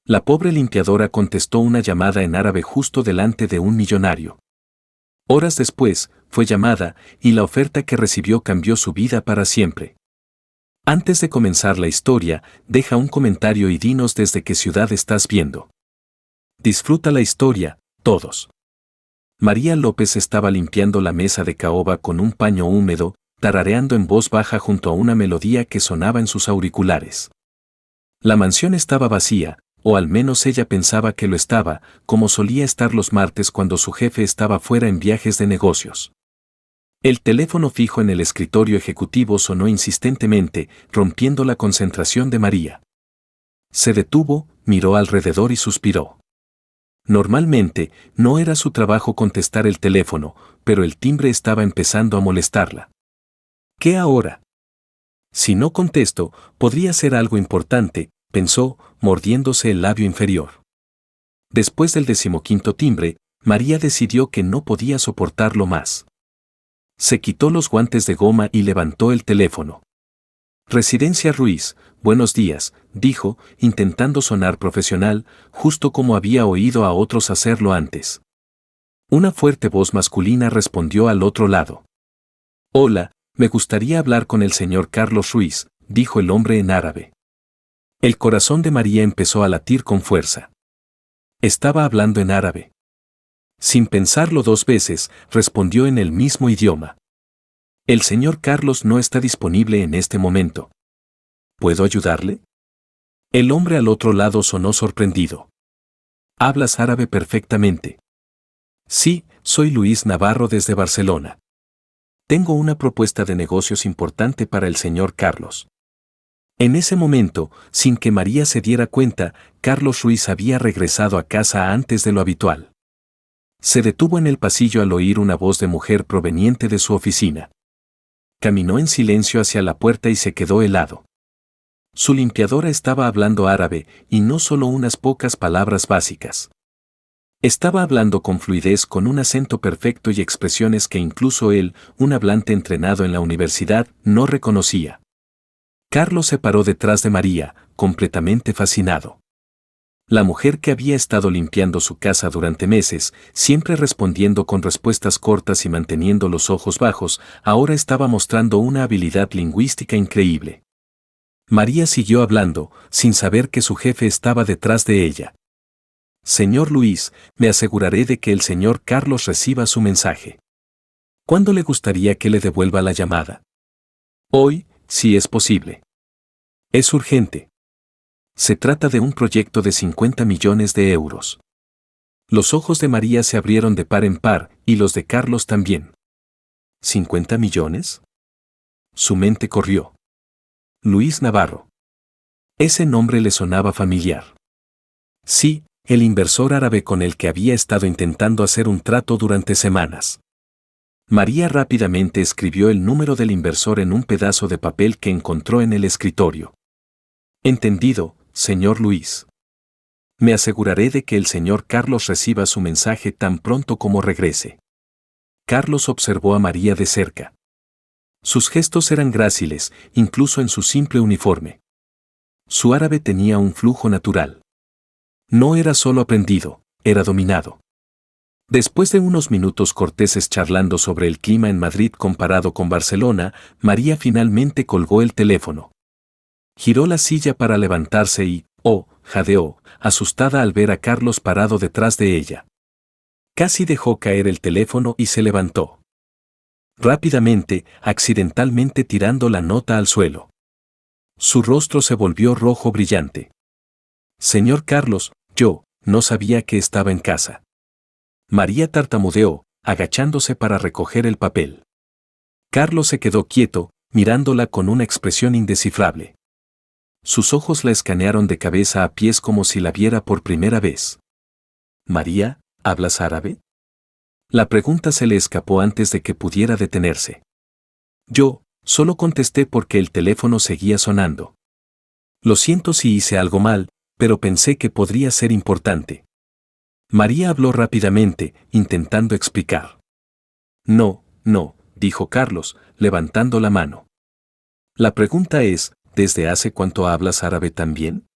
La pobre limpiadora contestó una llamada en árabe justo delante de un millonario. Horas después, fue llamada, y la oferta que recibió cambió su vida para siempre. Antes de comenzar la historia, deja un comentario y dinos desde qué ciudad estás viendo. Disfruta la historia, todos. María López estaba limpiando la mesa de caoba con un paño húmedo, tarareando en voz baja junto a una melodía que sonaba en sus auriculares. La mansión estaba vacía, o al menos ella pensaba que lo estaba, como solía estar los martes cuando su jefe estaba fuera en viajes de negocios. El teléfono fijo en el escritorio ejecutivo sonó insistentemente, rompiendo la concentración de María. Se detuvo, miró alrededor y suspiró. Normalmente, no era su trabajo contestar el teléfono, pero el timbre estaba empezando a molestarla. ¿Qué ahora? Si no contesto, podría ser algo importante, pensó, mordiéndose el labio inferior. Después del 15º timbre, María decidió que no podía soportarlo más. Se quitó los guantes de goma y levantó el teléfono. Residencia Ruiz, buenos días, dijo, intentando sonar profesional, justo como había oído a otros hacerlo antes. Una fuerte voz masculina respondió al otro lado. Hola, me gustaría hablar con el señor Carlos Ruiz, dijo el hombre en árabe. El corazón de María empezó a latir con fuerza. Estaba hablando en árabe. Sin pensarlo 2 veces, respondió en el mismo idioma. El señor Carlos no está disponible en este momento. ¿Puedo ayudarle? El hombre al otro lado sonó sorprendido. ¿Hablas árabe perfectamente? Sí, soy Luis Navarro desde Barcelona. Tengo una propuesta de negocios importante para el señor Carlos. En ese momento, sin que María se diera cuenta, Carlos Ruiz había regresado a casa antes de lo habitual. Se detuvo en el pasillo al oír una voz de mujer proveniente de su oficina. Caminó en silencio hacia la puerta y se quedó helado. Su limpiadora estaba hablando árabe, y no solo unas pocas palabras básicas. Estaba hablando con fluidez, con un acento perfecto y expresiones que incluso él, un hablante entrenado en la universidad, no reconocía. Carlos se paró detrás de María, completamente fascinado. La mujer que había estado limpiando su casa durante meses, siempre respondiendo con respuestas cortas y manteniendo los ojos bajos, ahora estaba mostrando una habilidad lingüística increíble. María siguió hablando, sin saber que su jefe estaba detrás de ella. Señor Luis, me aseguraré de que el señor Carlos reciba su mensaje. ¿Cuándo le gustaría que le devuelva la llamada? Hoy, si es posible. Es urgente. Se trata de un proyecto de 50 millones de euros. Los ojos de María se abrieron de par en par, y los de Carlos también. ¿50 millones? Su mente corrió. Luis Navarro. Ese nombre le sonaba familiar. Sí, el inversor árabe con el que había estado intentando hacer un trato durante semanas. María rápidamente escribió el número del inversor en un pedazo de papel que encontró en el escritorio. Entendido, señor Luis. Me aseguraré de que el señor Carlos reciba su mensaje tan pronto como regrese. Carlos observó a María de cerca. Sus gestos eran gráciles, incluso en su simple uniforme. Su árabe tenía un flujo natural. No era solo aprendido, era dominado. Después de unos minutos corteses charlando sobre el clima en Madrid comparado con Barcelona, María finalmente colgó el teléfono. Giró la silla para levantarse y, jadeó, asustada al ver a Carlos parado detrás de ella. Casi dejó caer el teléfono y se levantó. Rápidamente, accidentalmente tirando la nota al suelo. Su rostro se volvió rojo brillante. Señor Carlos, yo no sabía que estaba en casa. María tartamudeó, agachándose para recoger el papel. Carlos se quedó quieto, mirándola con una expresión indescifrable. Sus ojos la escanearon de cabeza a pies como si la viera por primera vez. María, ¿hablas árabe? La pregunta se le escapó antes de que pudiera detenerse. Yo, solo contesté porque el teléfono seguía sonando. Lo siento si hice algo mal, pero pensé que podría ser importante. María habló rápidamente, intentando explicar. No, dijo Carlos, levantando la mano. La pregunta es, ¿desde hace cuánto hablas árabe también?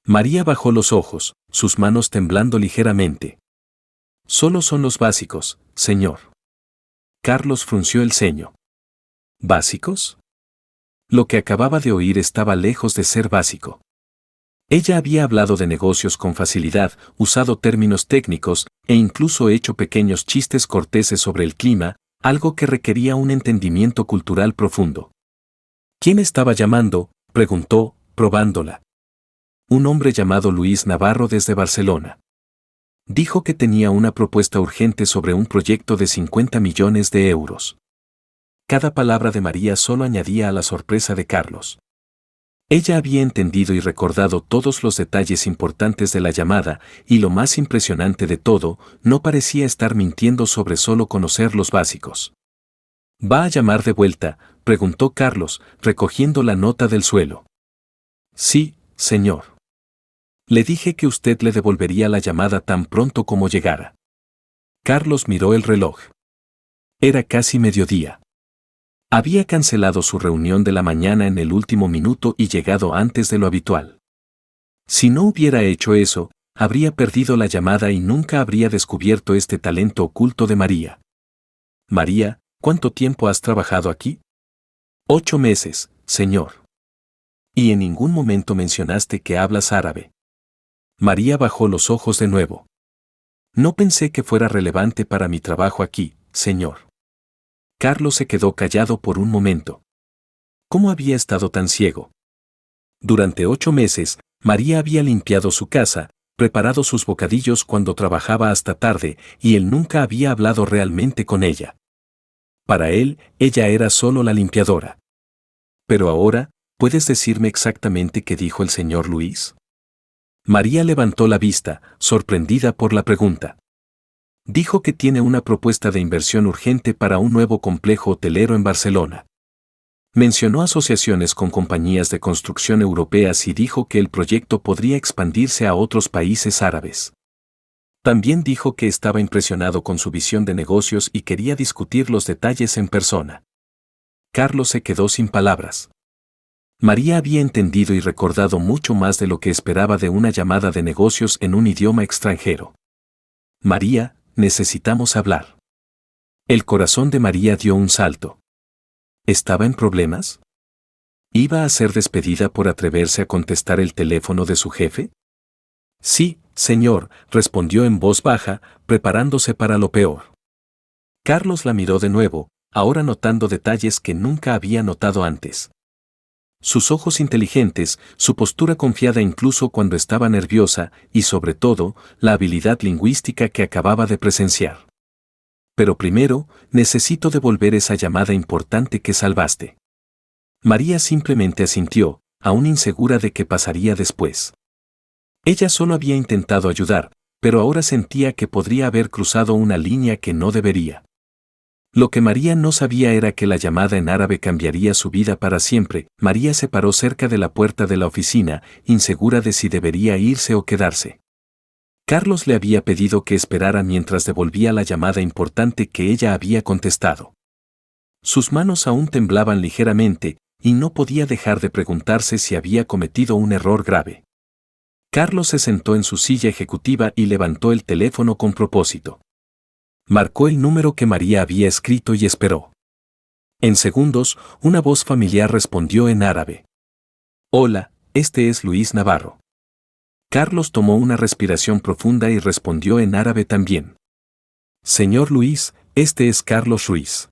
María bajó los ojos, sus manos temblando ligeramente. Solo son los básicos, señor. Carlos frunció el ceño. ¿Básicos? Lo que acababa de oír estaba lejos de ser básico. Ella había hablado de negocios con facilidad, usado términos técnicos e incluso hecho pequeños chistes corteses sobre el clima, algo que requería un entendimiento cultural profundo. ¿Quién estaba llamando?, preguntó, probándola. Un hombre llamado Luis Navarro desde Barcelona. Dijo que tenía una propuesta urgente sobre un proyecto de 50 millones de euros. Cada palabra de María solo añadía a la sorpresa de Carlos. Ella había entendido y recordado todos los detalles importantes de la llamada, y lo más impresionante de todo, no parecía estar mintiendo sobre solo conocer los básicos. ¿Va a llamar de vuelta?, preguntó Carlos, recogiendo la nota del suelo. Sí, señor. Le dije que usted le devolvería la llamada tan pronto como llegara. Carlos miró el reloj. Era casi mediodía. Había cancelado su reunión de la mañana en el último minuto y llegado antes de lo habitual. Si no hubiera hecho eso, habría perdido la llamada y nunca habría descubierto este talento oculto de María. María, ¿cuánto tiempo has trabajado aquí? 8 meses, señor. Y en ningún momento mencionaste que hablas árabe. María bajó los ojos de nuevo. No pensé que fuera relevante para mi trabajo aquí, señor. Carlos se quedó callado por un momento. ¿Cómo había estado tan ciego? Durante 8 meses, María había limpiado su casa, preparado sus bocadillos cuando trabajaba hasta tarde, y él nunca había hablado realmente con ella. Para él, ella era solo la limpiadora. Pero ahora, ¿puedes decirme exactamente qué dijo el señor Luis? María levantó la vista, sorprendida por la pregunta. Dijo que tiene una propuesta de inversión urgente para un nuevo complejo hotelero en Barcelona. Mencionó asociaciones con compañías de construcción europeas y dijo que el proyecto podría expandirse a otros países árabes. También dijo que estaba impresionado con su visión de negocios y quería discutir los detalles en persona. Carlos se quedó sin palabras. María había entendido y recordado mucho más de lo que esperaba de una llamada de negocios en un idioma extranjero. María, necesitamos hablar. El corazón de María dio un salto. ¿Estaba en problemas? ¿Iba a ser despedida por atreverse a contestar el teléfono de su jefe? Sí, señor, respondió en voz baja, preparándose para lo peor. Carlos la miró de nuevo, ahora notando detalles que nunca había notado antes. Sus ojos inteligentes, su postura confiada incluso cuando estaba nerviosa y sobre todo, la habilidad lingüística que acababa de presenciar. Pero primero, necesito devolver esa llamada importante que salvaste. María simplemente asintió, aún insegura de qué pasaría después. Ella solo había intentado ayudar, pero ahora sentía que podría haber cruzado una línea que no debería. Lo que María no sabía era que la llamada en árabe cambiaría su vida para siempre. María se paró cerca de la puerta de la oficina, insegura de si debería irse o quedarse. Carlos le había pedido que esperara mientras devolvía la llamada importante que ella había contestado. Sus manos aún temblaban ligeramente, y no podía dejar de preguntarse si había cometido un error grave. Carlos se sentó en su silla ejecutiva y levantó el teléfono con propósito. Marcó el número que María había escrito y esperó. En segundos, una voz familiar respondió en árabe. Hola, este es Luis Navarro. Carlos tomó una respiración profunda y respondió en árabe también. Señor Luis, este es Carlos Ruiz.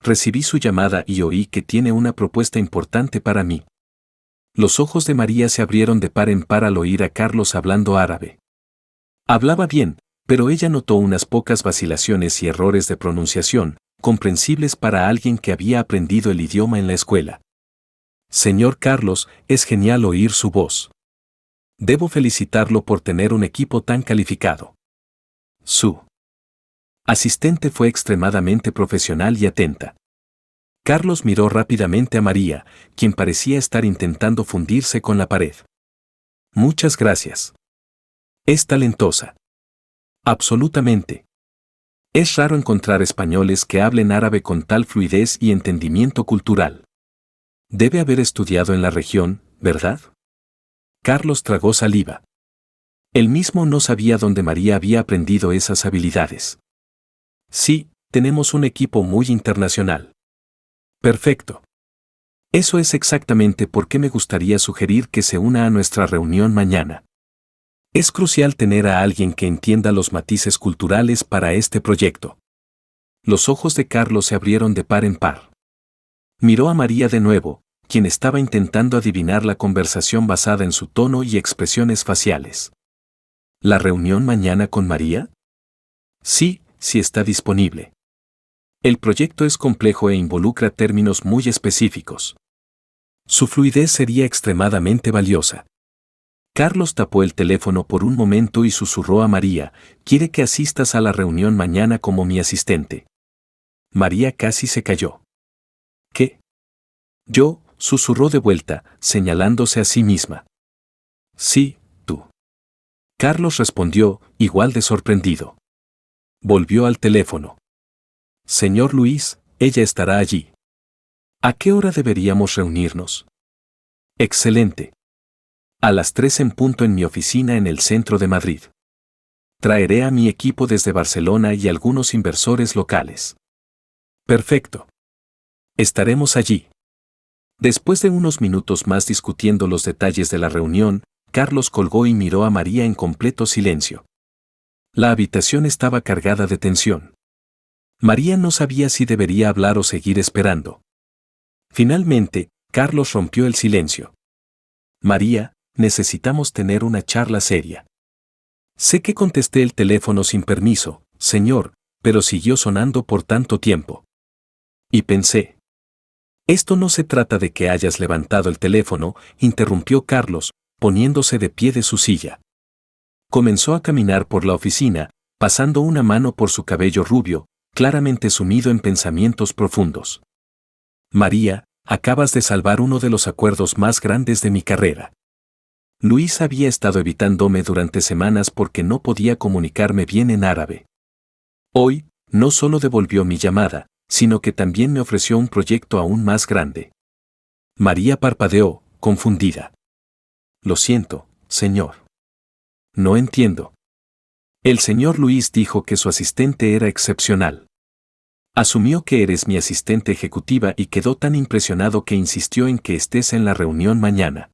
Recibí su llamada y oí que tiene una propuesta importante para mí. Los ojos de María se abrieron de par en par al oír a Carlos hablando árabe. Hablaba bien, pero ella notó unas pocas vacilaciones y errores de pronunciación, comprensibles para alguien que había aprendido el idioma en la escuela. Señor Carlos, es genial oír su voz. Debo felicitarlo por tener un equipo tan calificado. Su asistente fue extremadamente profesional y atenta. Carlos miró rápidamente a María, quien parecía estar intentando fundirse con la pared. Muchas gracias. Es talentosa. Absolutamente. Es raro encontrar españoles que hablen árabe con tal fluidez y entendimiento cultural. Debe haber estudiado en la región, ¿verdad? Carlos tragó saliva. Él mismo no sabía dónde María había aprendido esas habilidades. Sí, tenemos un equipo muy internacional. Perfecto. Eso es exactamente por qué me gustaría sugerir que se una a nuestra reunión mañana. Es crucial tener a alguien que entienda los matices culturales para este proyecto. Los ojos de Carlos se abrieron de par en par. Miró a María de nuevo, quien estaba intentando adivinar la conversación basada en su tono y expresiones faciales. ¿La reunión mañana con María? Sí, sí está disponible. El proyecto es complejo e involucra términos muy específicos. Su fluidez sería extremadamente valiosa. Carlos tapó el teléfono por un momento y susurró a María: «Quiere que asistas a la reunión mañana como mi asistente». María casi se cayó. ¿Qué? Yo, susurró de vuelta, señalándose a sí misma. Sí, tú. Carlos respondió, igual de sorprendido. Volvió al teléfono. Señor Luis, ella estará allí. ¿A qué hora deberíamos reunirnos? Excelente. A las 3 en punto en mi oficina en el centro de Madrid. Traeré a mi equipo desde Barcelona y algunos inversores locales. Perfecto. Estaremos allí. Después de unos minutos más discutiendo los detalles de la reunión, Carlos colgó y miró a María en completo silencio. La habitación estaba cargada de tensión. María no sabía si debería hablar o seguir esperando. Finalmente, Carlos rompió el silencio. María, necesitamos tener una charla seria. Sé que contesté el teléfono sin permiso, señor, pero siguió sonando por tanto tiempo. Y pensé. Esto no se trata de que hayas levantado el teléfono, interrumpió Carlos, poniéndose de pie de su silla. Comenzó a caminar por la oficina, pasando una mano por su cabello rubio, claramente sumido en pensamientos profundos. María, acabas de salvar uno de los acuerdos más grandes de mi carrera. Luis había estado evitándome durante semanas porque no podía comunicarme bien en árabe. Hoy, no solo devolvió mi llamada, sino que también me ofreció un proyecto aún más grande. María parpadeó, confundida. Lo siento, señor. No entiendo. El señor Luis dijo que su asistente era excepcional. Asumió que eres mi asistente ejecutiva y quedó tan impresionado que insistió en que estés en la reunión mañana.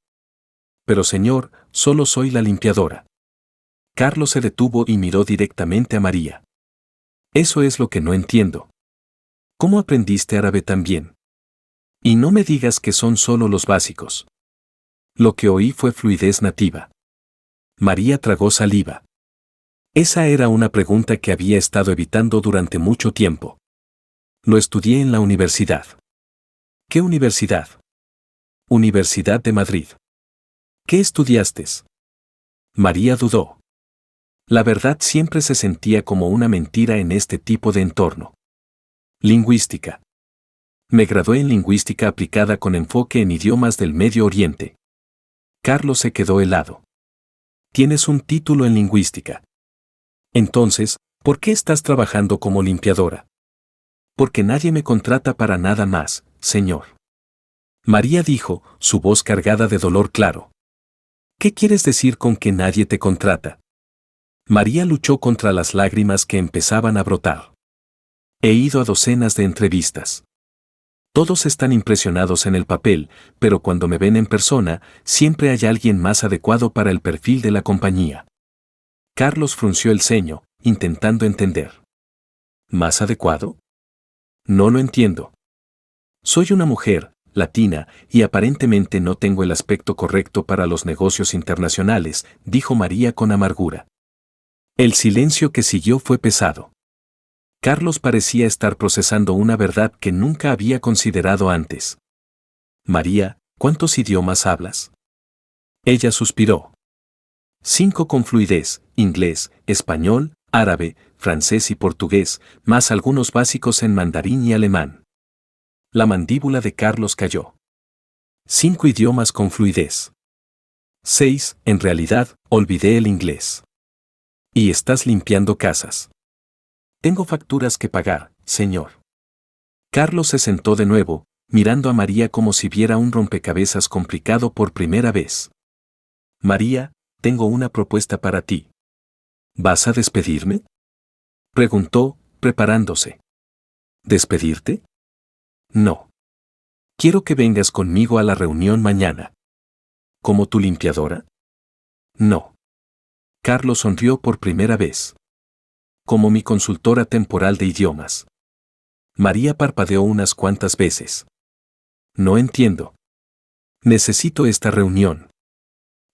Pero señor, solo soy la limpiadora. Carlos se detuvo y miró directamente a María. Eso es lo que no entiendo. ¿Cómo aprendiste árabe tan bien? Y no me digas que son solo los básicos. Lo que oí fue fluidez nativa. María tragó saliva. Esa era una pregunta que había estado evitando durante mucho tiempo. Lo estudié en la universidad. ¿Qué universidad? Universidad de Madrid. ¿Qué estudiaste? María dudó. La verdad siempre se sentía como una mentira en este tipo de entorno. Lingüística. Me gradué en lingüística aplicada con enfoque en idiomas del Medio Oriente. Carlos se quedó helado. Tienes un título en lingüística. Entonces, ¿por qué estás trabajando como limpiadora? Porque nadie me contrata para nada más, señor. María dijo, su voz cargada de dolor claro. ¿Qué quieres decir con que nadie te contrata? María luchó contra las lágrimas que empezaban a brotar. He ido a docenas de entrevistas. Todos están impresionados en el papel, pero cuando me ven en persona, siempre hay alguien más adecuado para el perfil de la compañía. Carlos frunció el ceño, intentando entender. ¿Más adecuado? No lo entiendo. Soy una mujer, latina, y aparentemente no tengo el aspecto correcto para los negocios internacionales, dijo María con amargura. El silencio que siguió fue pesado. Carlos parecía estar procesando una verdad que nunca había considerado antes. María, ¿cuántos idiomas hablas? Ella suspiró. 5 con fluidez: inglés, español, árabe, francés y portugués, más algunos básicos en mandarín y alemán. La mandíbula de Carlos cayó. 5 idiomas con fluidez. 6, en realidad, olvidé el inglés. Y estás limpiando casas. Tengo facturas que pagar, señor. Carlos se sentó de nuevo, mirando a María como si viera un rompecabezas complicado por primera vez. María, tengo una propuesta para ti. ¿Vas a despedirme? Preguntó, preparándose. ¿Despedirte? No. Quiero que vengas conmigo a la reunión mañana. ¿Como tu limpiadora? No. Carlos sonrió por primera vez. Como mi consultora temporal de idiomas. María parpadeó unas cuantas veces. No entiendo. Necesito esta reunión.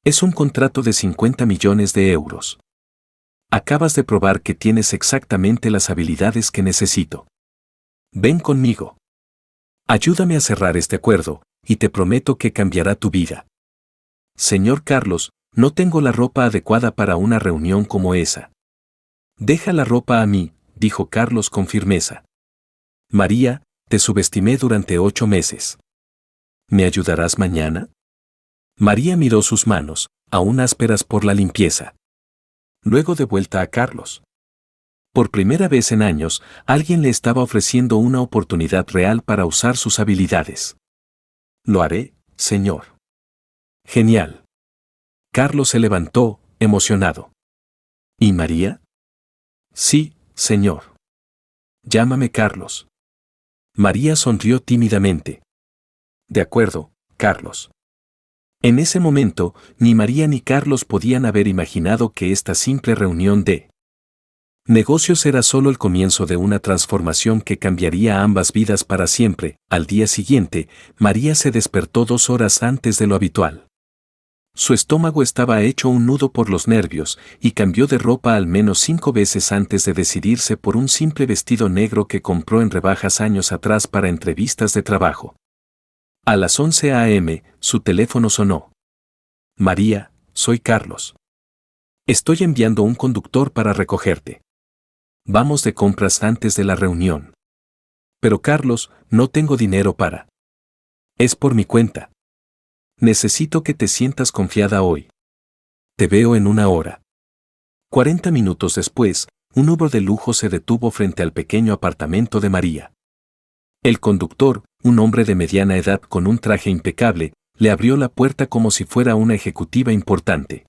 Es un contrato de 50 millones de euros. Acabas de probar que tienes exactamente las habilidades que necesito. Ven conmigo. Ayúdame a cerrar este acuerdo, y te prometo que cambiará tu vida. Señor Carlos, no tengo la ropa adecuada para una reunión como esa. Deja la ropa a mí, dijo Carlos con firmeza. María, te subestimé durante 8 meses. ¿Me ayudarás mañana? María miró sus manos, aún ásperas por la limpieza. Luego de vuelta a Carlos. Por primera vez en años, alguien le estaba ofreciendo una oportunidad real para usar sus habilidades. Lo haré, señor. Genial. Carlos se levantó, emocionado. ¿Y María? Sí, señor. Llámame Carlos. María sonrió tímidamente. De acuerdo, Carlos. En ese momento, ni María ni Carlos podían haber imaginado que esta simple reunión de negocios era solo el comienzo de una transformación que cambiaría ambas vidas para siempre. Al día siguiente, María se despertó 2 horas antes de lo habitual. Su estómago estaba hecho un nudo por los nervios y cambió de ropa al menos 5 veces antes de decidirse por un simple vestido negro que compró en rebajas años atrás para entrevistas de trabajo. A las 11 a.m., su teléfono sonó. María, soy Carlos. Estoy enviando un conductor para recogerte. Vamos de compras antes de la reunión. Pero Carlos, no tengo dinero para. Es por mi cuenta. Necesito que te sientas confiada hoy. Te veo en 1 hora. 40 minutos después, un Uber de lujo se detuvo frente al pequeño apartamento de María. El conductor, un hombre de mediana edad con un traje impecable, le abrió la puerta como si fuera una ejecutiva importante.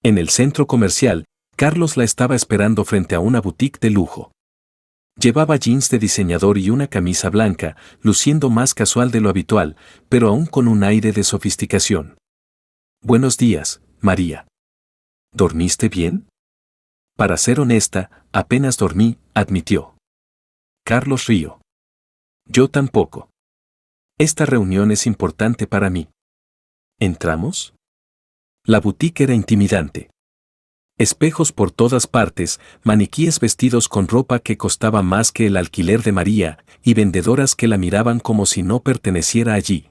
En el centro comercial, Carlos la estaba esperando frente a una boutique de lujo. Llevaba jeans de diseñador y una camisa blanca, luciendo más casual de lo habitual, pero aún con un aire de sofisticación. Buenos días, María. ¿Dormiste bien? Para ser honesta, apenas dormí, admitió. Carlos rió. Yo tampoco. Esta reunión es importante para mí. ¿Entramos? La boutique era intimidante. Espejos por todas partes, maniquíes vestidos con ropa que costaba más que el alquiler de María, y vendedoras que la miraban como si no perteneciera allí.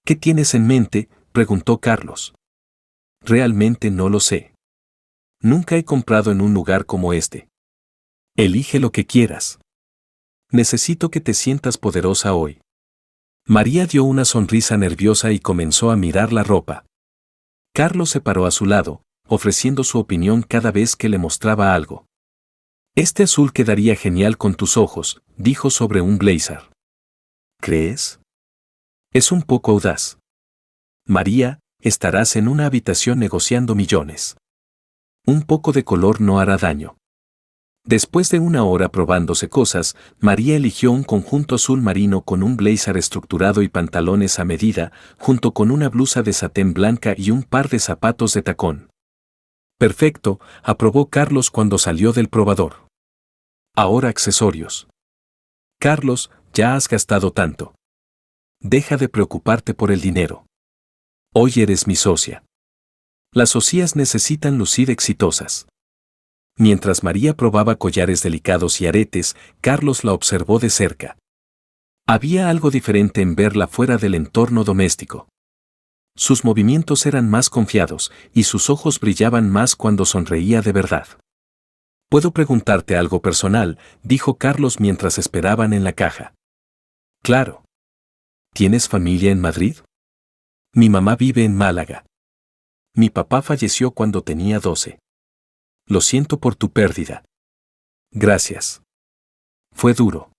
¿Qué tienes en mente?, preguntó Carlos. Realmente no lo sé. Nunca he comprado en un lugar como este. Elige lo que quieras. Necesito que te sientas poderosa hoy. María dio una sonrisa nerviosa y comenzó a mirar la ropa. Carlos se paró a su lado, ofreciendo su opinión cada vez que le mostraba algo. Este azul quedaría genial con tus ojos, dijo sobre un blazer. ¿Crees? Es un poco audaz. María, estarás en una habitación negociando millones. Un poco de color no hará daño. Después de 1 hora probándose cosas, María eligió un conjunto azul marino con un blazer estructurado y pantalones a medida, junto con una blusa de satén blanca y un par de zapatos de tacón. Perfecto, aprobó Carlos cuando salió del probador. Ahora accesorios. Carlos, ya has gastado tanto. Deja de preocuparte por el dinero. Hoy eres mi socia. Las socias necesitan lucir exitosas. Mientras María probaba collares delicados y aretes, Carlos la observó de cerca. Había algo diferente en verla fuera del entorno doméstico. Sus movimientos eran más confiados, y sus ojos brillaban más cuando sonreía de verdad. «¿Puedo preguntarte algo personal?», dijo Carlos mientras esperaban en la caja. «Claro. ¿Tienes familia en Madrid?» «Mi mamá vive en Málaga. Mi papá falleció cuando tenía 12. Lo siento por tu pérdida». «Gracias. Fue duro.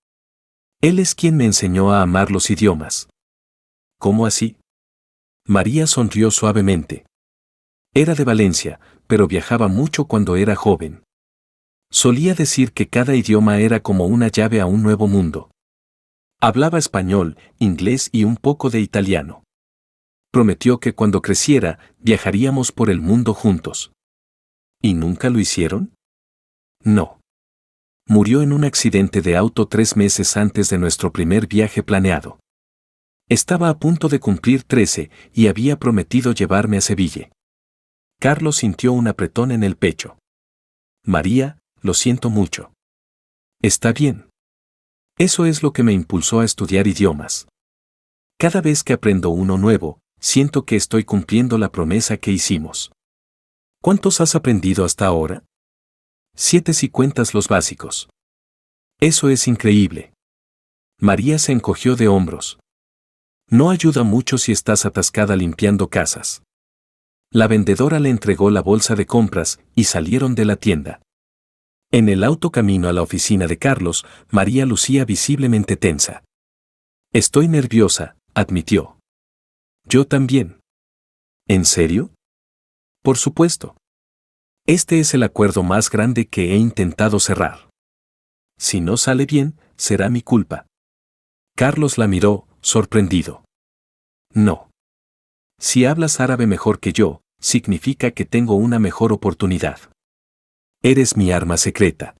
Él es quien me enseñó a amar los idiomas». «¿Cómo así?». María sonrió suavemente. Era de Valencia, pero viajaba mucho cuando era joven. Solía decir que cada idioma era como una llave a un nuevo mundo. Hablaba español, inglés y un poco de italiano. Prometió que cuando creciera, viajaríamos por el mundo juntos. ¿Y nunca lo hicieron? No. Murió en un accidente de auto 3 meses antes de nuestro primer viaje planeado. Estaba a punto de cumplir 13 y había prometido llevarme a Sevilla. Carlos sintió un apretón en el pecho. María, lo siento mucho. Está bien. Eso es lo que me impulsó a estudiar idiomas. Cada vez que aprendo uno nuevo, siento que estoy cumpliendo la promesa que hicimos. ¿Cuántos has aprendido hasta ahora? 7 si cuentas los básicos. Eso es increíble. María se encogió de hombros. No ayuda mucho si estás atascada limpiando casas. La vendedora le entregó la bolsa de compras y salieron de la tienda. En el auto camino a la oficina de Carlos, María lucía visiblemente tensa. Estoy nerviosa, admitió. Yo también. ¿En serio? Por supuesto. Este es el acuerdo más grande que he intentado cerrar. Si no sale bien, será mi culpa. Carlos la miró, sorprendido. No. Si hablas árabe mejor que yo, significa que tengo una mejor oportunidad. Eres mi arma secreta.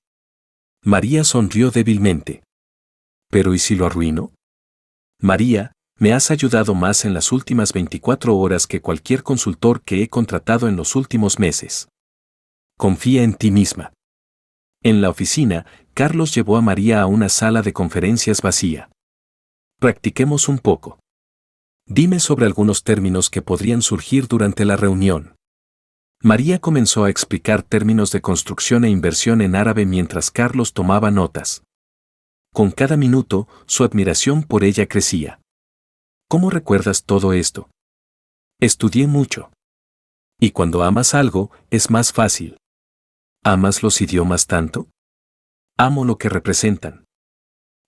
María sonrió débilmente. ¿Pero y si lo arruino? María, me has ayudado más en las últimas 24 horas que cualquier consultor que he contratado en los últimos meses. Confía en ti misma. En la oficina, Carlos llevó a María a una sala de conferencias vacía. Practiquemos un poco. Dime sobre algunos términos que podrían surgir durante la reunión. María comenzó a explicar términos de construcción e inversión en árabe mientras Carlos tomaba notas. Con cada minuto, su admiración por ella crecía. ¿Cómo recuerdas todo esto? Estudié mucho. Y cuando amas algo, es más fácil. ¿Amas los idiomas tanto? Amo lo que representan.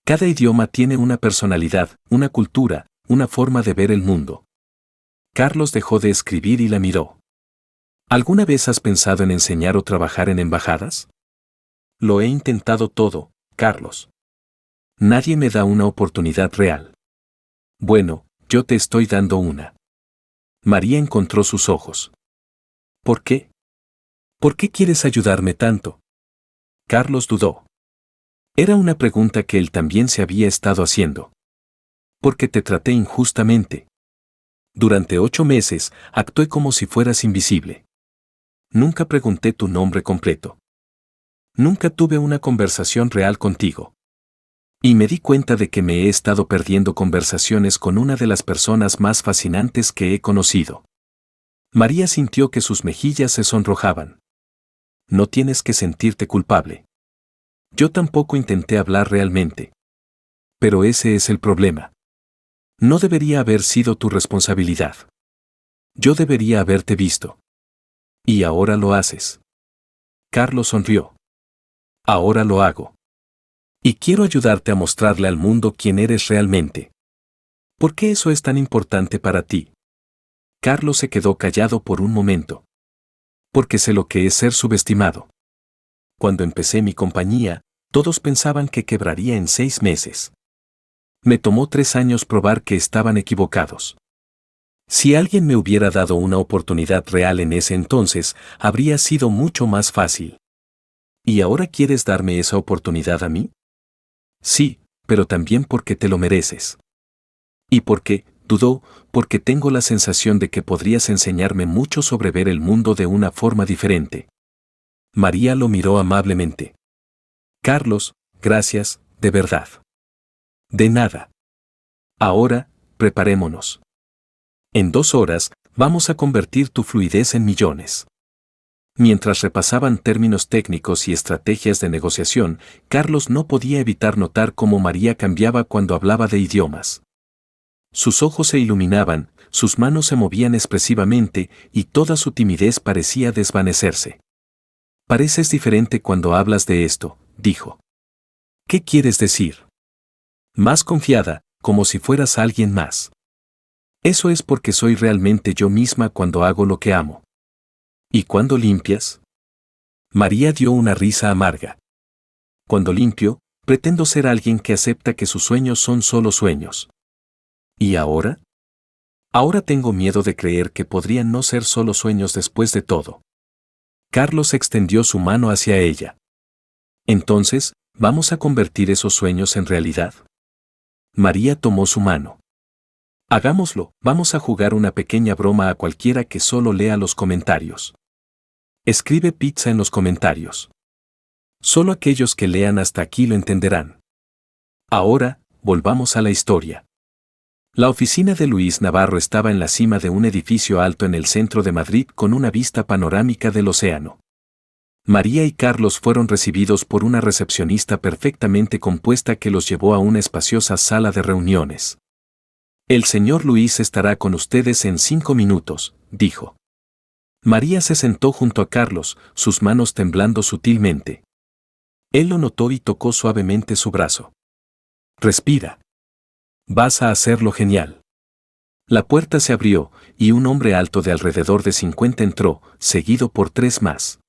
Cada idioma tiene una personalidad, una cultura, una forma de ver el mundo. Carlos dejó de escribir y la miró. ¿Alguna vez has pensado en enseñar o trabajar en embajadas? Lo he intentado todo, Carlos. Nadie me da una oportunidad real. Bueno, yo te estoy dando una. María encontró sus ojos. ¿Por qué? ¿Por qué quieres ayudarme tanto? Carlos dudó. Era una pregunta que él también se había estado haciendo. Porque te traté injustamente. Durante 8 meses, actué como si fueras invisible. Nunca pregunté tu nombre completo. Nunca tuve una conversación real contigo. Y me di cuenta de que me he estado perdiendo conversaciones con una de las personas más fascinantes que he conocido. María sintió que sus mejillas se sonrojaban. No tienes que sentirte culpable. Yo tampoco intenté hablar realmente. Pero ese es el problema. No debería haber sido tu responsabilidad. Yo debería haberte visto. Y ahora lo haces. Carlos sonrió. Ahora lo hago. Y quiero ayudarte a mostrarle al mundo quién eres realmente. ¿Por qué eso es tan importante para ti? Carlos se quedó callado por un momento. Porque sé lo que es ser subestimado. Cuando empecé mi compañía, todos pensaban que quebraría en 6 meses. Me tomó 3 años probar que estaban equivocados. Si alguien me hubiera dado una oportunidad real en ese entonces, habría sido mucho más fácil. ¿Y ahora quieres darme esa oportunidad a mí? Sí, pero también porque te lo mereces. ¿Y por qué? Dudó, porque tengo la sensación de que podrías enseñarme mucho sobre ver el mundo de una forma diferente. María lo miró amablemente. Carlos, gracias, de verdad. De nada. Ahora, preparémonos. En 2 horas, vamos a convertir tu fluidez en millones. Mientras repasaban términos técnicos y estrategias de negociación, Carlos no podía evitar notar cómo María cambiaba cuando hablaba de idiomas. Sus ojos se iluminaban, sus manos se movían expresivamente y toda su timidez parecía desvanecerse. Pareces diferente cuando hablas de esto, dijo. ¿Qué quieres decir? Más confiada, como si fueras alguien más. Eso es porque soy realmente yo misma cuando hago lo que amo. ¿Y cuándo limpias? María dio una risa amarga. Cuando limpio, pretendo ser alguien que acepta que sus sueños son solo sueños. ¿Y ahora? Ahora tengo miedo de creer que podrían no ser solo sueños después de todo. Carlos extendió su mano hacia ella. Entonces, ¿vamos a convertir esos sueños en realidad? María tomó su mano. Hagámoslo, vamos a jugar una pequeña broma a cualquiera que solo lea los comentarios. Escribe pizza en los comentarios. Solo aquellos que lean hasta aquí lo entenderán. Ahora, volvamos a la historia. La oficina de Luis Navarro estaba en la cima de un edificio alto en el centro de Madrid con una vista panorámica del océano. María y Carlos fueron recibidos por una recepcionista perfectamente compuesta que los llevó a una espaciosa sala de reuniones. El señor Luis estará con ustedes en 5 minutos, dijo. María se sentó junto a Carlos, sus manos temblando sutilmente. Él lo notó y tocó suavemente su brazo. Respira. Vas a hacerlo genial. La puerta se abrió, y un hombre alto de alrededor de 50 entró, seguido por 3 más.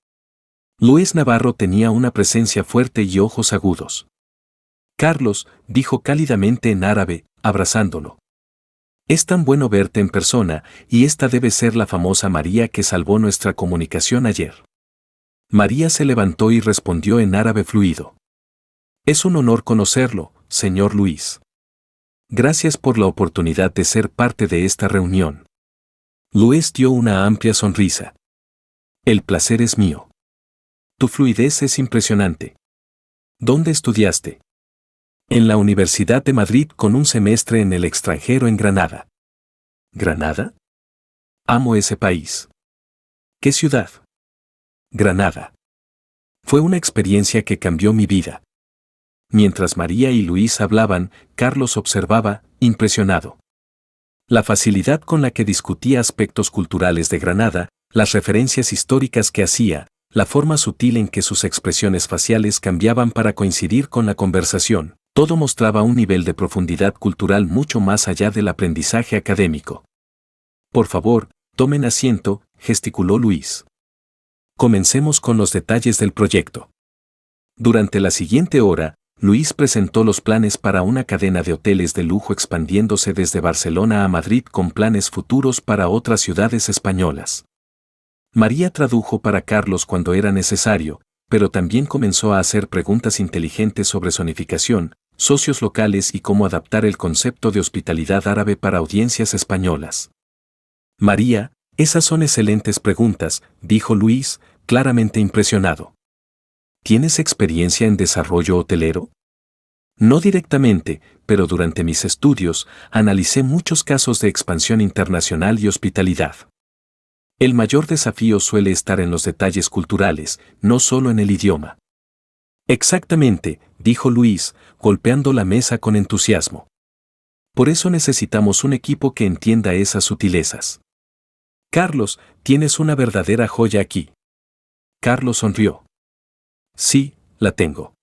Luis Navarro tenía una presencia fuerte y ojos agudos. Carlos, dijo cálidamente en árabe, abrazándolo. Es tan bueno verte en persona, y esta debe ser la famosa María que salvó nuestra comunicación ayer. María se levantó y respondió en árabe fluido. Es un honor conocerlo, señor Luis. Gracias por la oportunidad de ser parte de esta reunión. Luis dio una amplia sonrisa. El placer es mío. Tu fluidez es impresionante. ¿Dónde estudiaste? En la Universidad de Madrid con un semestre en el extranjero en Granada. ¿Granada? Amo ese país. ¿Qué ciudad? Granada. Fue una experiencia que cambió mi vida. Mientras María y Luis hablaban, Carlos observaba, impresionado. La facilidad con la que discutía aspectos culturales de Granada, las referencias históricas que hacía, la forma sutil en que sus expresiones faciales cambiaban para coincidir con la conversación, todo mostraba un nivel de profundidad cultural mucho más allá del aprendizaje académico. Por favor, tomen asiento, gesticuló Luis. Comencemos con los detalles del proyecto. Durante la siguiente hora, Luis presentó los planes para una cadena de hoteles de lujo expandiéndose desde Barcelona a Madrid con planes futuros para otras ciudades españolas. María tradujo para Carlos cuando era necesario, pero también comenzó a hacer preguntas inteligentes sobre zonificación, socios locales y cómo adaptar el concepto de hospitalidad árabe para audiencias españolas. María, esas son excelentes preguntas, dijo Luis, claramente impresionado. ¿Tienes experiencia en desarrollo hotelero? No directamente, pero durante mis estudios analicé muchos casos de expansión internacional y hospitalidad. El mayor desafío suele estar en los detalles culturales, no solo en el idioma. Exactamente, dijo Luis, golpeando la mesa con entusiasmo. Por eso necesitamos un equipo que entienda esas sutilezas. Carlos, tienes una verdadera joya aquí. Carlos sonrió. Sí, la tengo.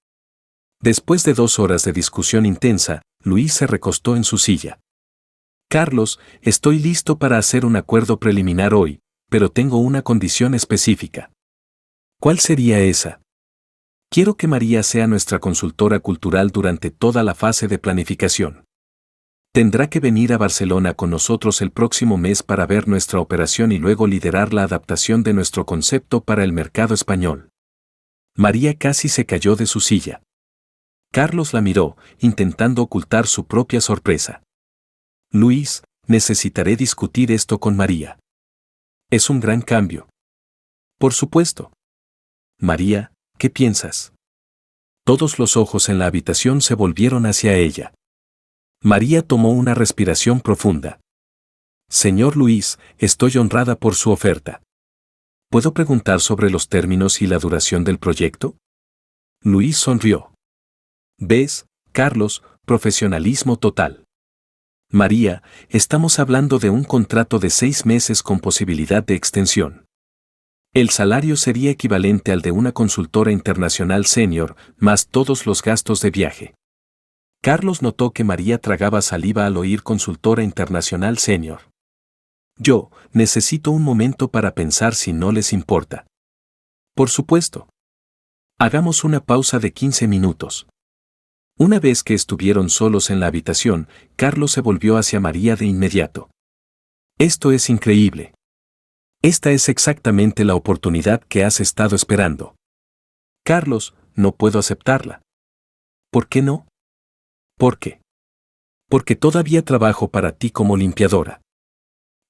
Después de 2 horas de discusión intensa, Luis se recostó en su silla. Carlos, estoy listo para hacer un acuerdo preliminar hoy, pero tengo una condición específica. ¿Cuál sería esa? Quiero que María sea nuestra consultora cultural durante toda la fase de planificación. Tendrá que venir a Barcelona con nosotros el próximo mes para ver nuestra operación y luego liderar la adaptación de nuestro concepto para el mercado español. María casi se cayó de su silla. Carlos la miró, intentando ocultar su propia sorpresa. Luis, necesitaré discutir esto con María. Es un gran cambio. Por supuesto. María, ¿qué piensas? Todos los ojos en la habitación se volvieron hacia ella. María tomó una respiración profunda. Señor Luis, estoy honrada por su oferta. ¿Puedo preguntar sobre los términos y la duración del proyecto? Luis sonrió. ¿Ves, Carlos, profesionalismo total? María, estamos hablando de un contrato de 6 meses con posibilidad de extensión. El salario sería equivalente al de una consultora internacional senior, más todos los gastos de viaje. Carlos notó que María tragaba saliva al oír consultora internacional senior. Yo necesito un momento para pensar si no les importa. Por supuesto. Hagamos una pausa de 15 minutos. Una vez que estuvieron solos en la habitación, Carlos se volvió hacia María de inmediato. Esto es increíble. Esta es exactamente la oportunidad que has estado esperando. Carlos, no puedo aceptarla. ¿Por qué no? ¿Por qué? Porque todavía trabajo para ti como limpiadora.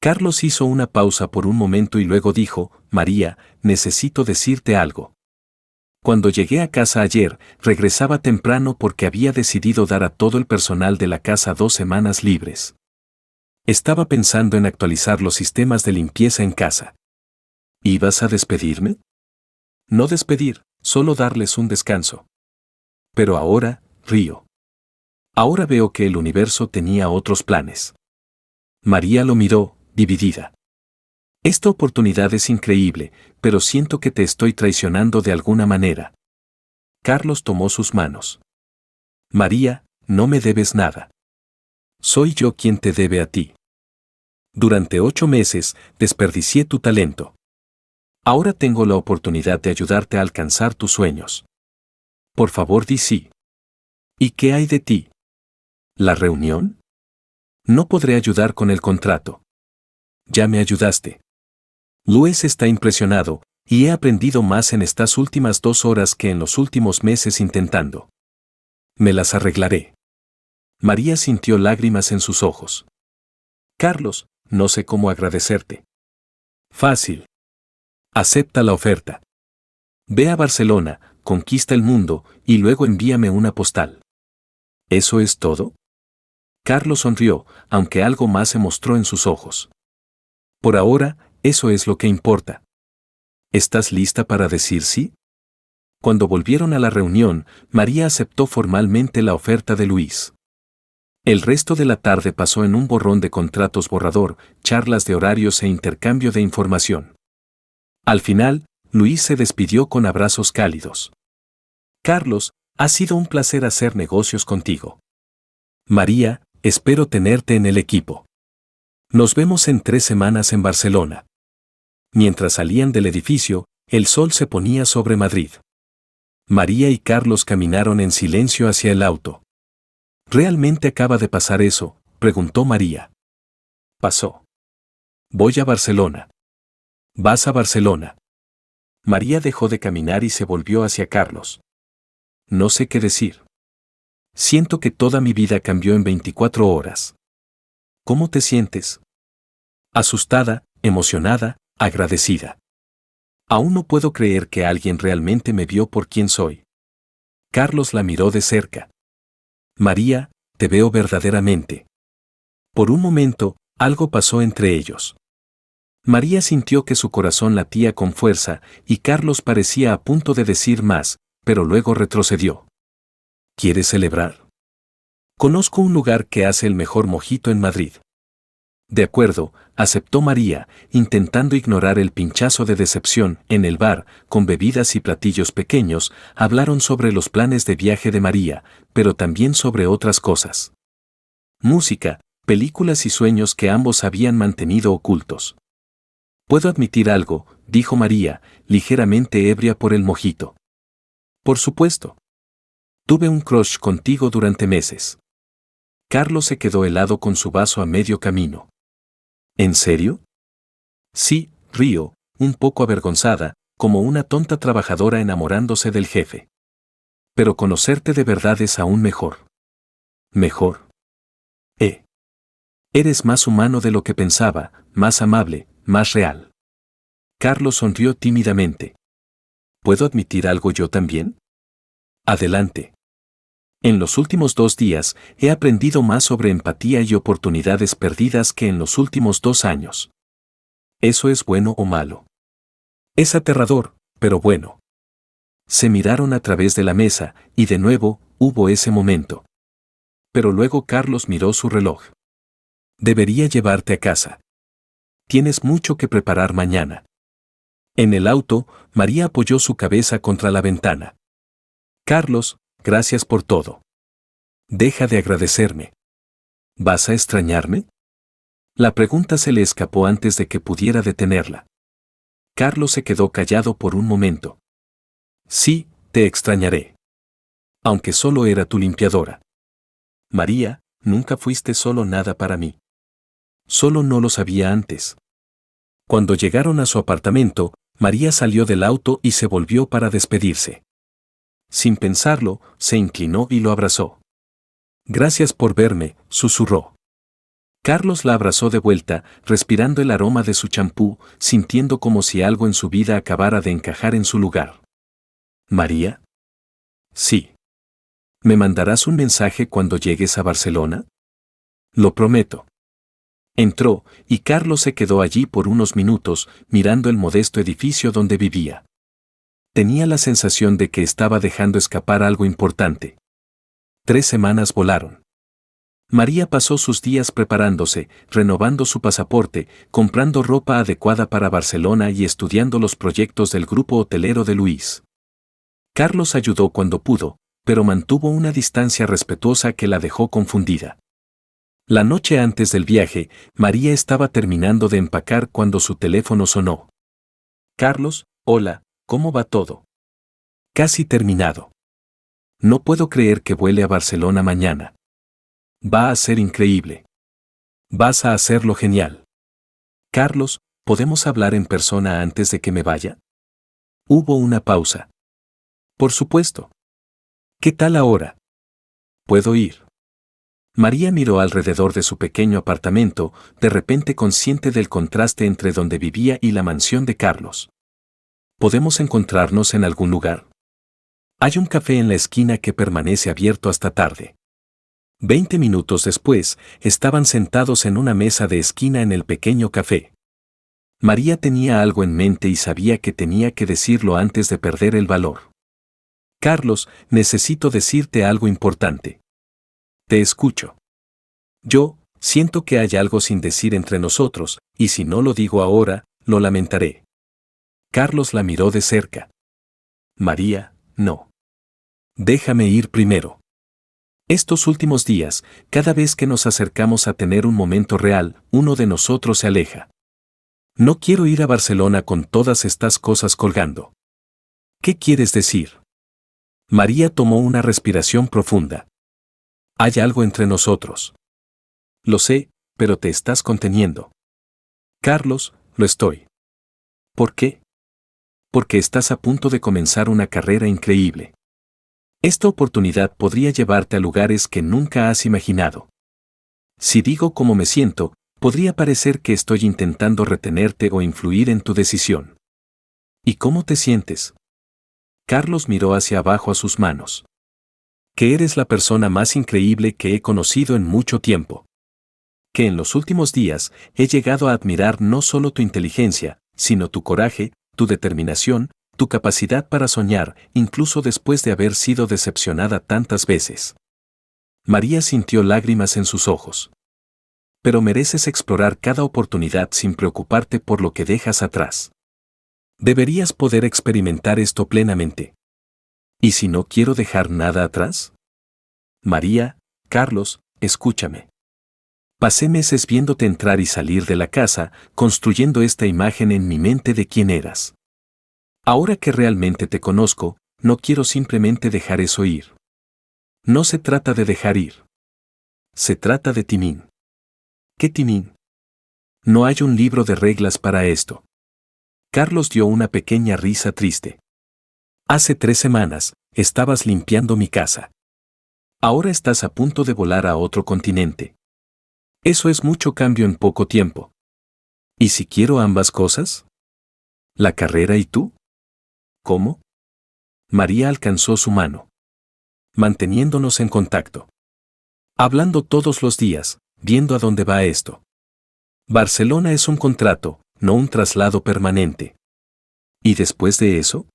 Carlos hizo una pausa por un momento y luego dijo, María, necesito decirte algo. Cuando llegué a casa ayer, regresaba temprano porque había decidido dar a todo el personal de la casa 2 semanas libres. Estaba pensando en actualizar los sistemas de limpieza en casa. ¿Ibas a despedirme? No despedir, solo darles un descanso. Pero ahora, río. Ahora veo que el universo tenía otros planes. María lo miró, dividida. Esta oportunidad es increíble, pero siento que te estoy traicionando de alguna manera. Carlos tomó sus manos. María, no me debes nada. Soy yo quien te debe a ti. Durante 8 meses, desperdicié tu talento. Ahora tengo la oportunidad de ayudarte a alcanzar tus sueños. Por favor, di sí. ¿Y qué hay de ti? ¿La reunión? No podré ayudar con el contrato. Ya me ayudaste. Luis está impresionado, y he aprendido más en estas últimas 2 horas que en los últimos meses intentando. Me las arreglaré. María sintió lágrimas en sus ojos. Carlos, no sé cómo agradecerte. Fácil. Acepta la oferta. Ve a Barcelona, conquista el mundo, y luego envíame una postal. ¿Eso es todo? Carlos sonrió, aunque algo más se mostró en sus ojos. Por ahora, eso es lo que importa. ¿Estás lista para decir sí? Cuando volvieron a la reunión, María aceptó formalmente la oferta de Luis. El resto de la tarde pasó en un borrón de contratos borrador, charlas de horarios e intercambio de información. Al final, Luis se despidió con abrazos cálidos. Carlos, ha sido un placer hacer negocios contigo. María, espero tenerte en el equipo. Nos vemos en 3 semanas en Barcelona. Mientras salían del edificio, el sol se ponía sobre Madrid. María y Carlos caminaron en silencio hacia el auto. ¿Realmente acaba de pasar eso?, preguntó María. Pasó. Voy a Barcelona. ¿Vas a Barcelona? María dejó de caminar y se volvió hacia Carlos. No sé qué decir. Siento que toda mi vida cambió en 24 horas. ¿Cómo te sientes? Asustada, emocionada, agradecida. Aún no puedo creer que alguien realmente me vio por quien soy. Carlos la miró de cerca. María, te veo verdaderamente. Por un momento, algo pasó entre ellos. María sintió que su corazón latía con fuerza y Carlos parecía a punto de decir más, pero luego retrocedió. ¿Quieres celebrar? Conozco un lugar que hace el mejor mojito en Madrid. De acuerdo, aceptó María, intentando ignorar el pinchazo de decepción. En el bar, con bebidas y platillos pequeños, hablaron sobre los planes de viaje de María, pero también sobre otras cosas. Música, películas y sueños que ambos habían mantenido ocultos. Puedo admitir algo, dijo María, ligeramente ebria por el mojito. Por supuesto. Tuve un crush contigo durante meses. Carlos se quedó helado con su vaso a medio camino. ¿En serio? Sí, río, un poco avergonzada, como una tonta trabajadora enamorándose del jefe. Pero conocerte de verdad es aún mejor. ¿Mejor? Eres más humano de lo que pensaba, más amable, más real. Carlos sonrió tímidamente. ¿Puedo admitir algo yo también? Adelante. En los últimos 2 días, he aprendido más sobre empatía y oportunidades perdidas que en los últimos 2 años. ¿Eso es bueno o malo? Es aterrador, pero bueno. Se miraron a través de la mesa, y de nuevo, hubo ese momento. Pero luego Carlos miró su reloj. Debería llevarte a casa. Tienes mucho que preparar mañana. En el auto, María apoyó su cabeza contra la ventana. Carlos, gracias por todo. Deja de agradecerme. ¿Vas a extrañarme? La pregunta se le escapó antes de que pudiera detenerla. Carlos se quedó callado por un momento. Sí, te extrañaré. Aunque solo era tu limpiadora. María, nunca fuiste solo nada para mí. Solo no lo sabía antes. Cuando llegaron a su apartamento, María salió del auto y se volvió para despedirse. Sin pensarlo, se inclinó y lo abrazó. Gracias por verme, susurró. Carlos la abrazó de vuelta, respirando el aroma de su champú, sintiendo como si algo en su vida acabara de encajar en su lugar. ¿María? Sí. ¿Me mandarás un mensaje cuando llegues a Barcelona? Lo prometo. Entró, y Carlos se quedó allí por unos minutos, mirando el modesto edificio donde vivía. Tenía la sensación de que estaba dejando escapar algo importante. 3 semanas volaron. María pasó sus días preparándose, renovando su pasaporte, comprando ropa adecuada para Barcelona y estudiando los proyectos del grupo hotelero de Luis. Carlos ayudó cuando pudo, pero mantuvo una distancia respetuosa que la dejó confundida. La noche antes del viaje, María estaba terminando de empacar cuando su teléfono sonó. Carlos, hola, ¿cómo va todo? Casi terminado. No puedo creer que vuele a Barcelona mañana. Va a ser increíble. Vas a hacerlo genial. Carlos, ¿podemos hablar en persona antes de que me vaya? Hubo una pausa. Por supuesto. ¿Qué tal ahora? ¿Puedo ir? María miró alrededor de su pequeño apartamento, de repente consciente del contraste entre donde vivía y la mansión de Carlos. ¿Podemos encontrarnos en algún lugar? Hay un café en la esquina que permanece abierto hasta tarde. 20 minutos después, estaban sentados en una mesa de esquina en el pequeño café. María tenía algo en mente y sabía que tenía que decirlo antes de perder el valor. Carlos, necesito decirte algo importante. Te escucho. Yo, siento que hay algo sin decir entre nosotros, y si no lo digo ahora, lo lamentaré. Carlos la miró de cerca. María, no. Déjame ir primero. Estos últimos días, cada vez que nos acercamos a tener un momento real, uno de nosotros se aleja. No quiero ir a Barcelona con todas estas cosas colgando. ¿Qué quieres decir? María tomó una respiración profunda. Hay algo entre nosotros. Lo sé, pero te estás conteniendo. Carlos, lo estoy. ¿Por qué? Porque estás a punto de comenzar una carrera increíble. Esta oportunidad podría llevarte a lugares que nunca has imaginado. Si digo cómo me siento, podría parecer que estoy intentando retenerte o influir en tu decisión. ¿Y cómo te sientes? Carlos miró hacia abajo a sus manos. Que eres la persona más increíble que he conocido en mucho tiempo. Que en los últimos días he llegado a admirar no solo tu inteligencia, sino tu coraje, tu determinación, tu capacidad para soñar, incluso después de haber sido decepcionada tantas veces. María sintió lágrimas en sus ojos. Pero mereces explorar cada oportunidad sin preocuparte por lo que dejas atrás. Deberías poder experimentar esto plenamente. ¿Y si no quiero dejar nada atrás? María, Carlos, escúchame. Pasé meses viéndote entrar y salir de la casa, construyendo esta imagen en mi mente de quién eras. Ahora que realmente te conozco, no quiero simplemente dejar eso ir. No se trata de dejar ir. Se trata de timín. ¿Qué timín? No hay un libro de reglas para esto. Carlos dio una pequeña risa triste. Hace 3 semanas, estabas limpiando mi casa. Ahora estás a punto de volar a otro continente. Eso es mucho cambio en poco tiempo. ¿Y si quiero ambas cosas? ¿La carrera y tú? ¿Cómo? María alcanzó su mano. Manteniéndonos en contacto. Hablando todos los días, viendo a dónde va esto. Barcelona es un contrato, no un traslado permanente. ¿Y después de eso?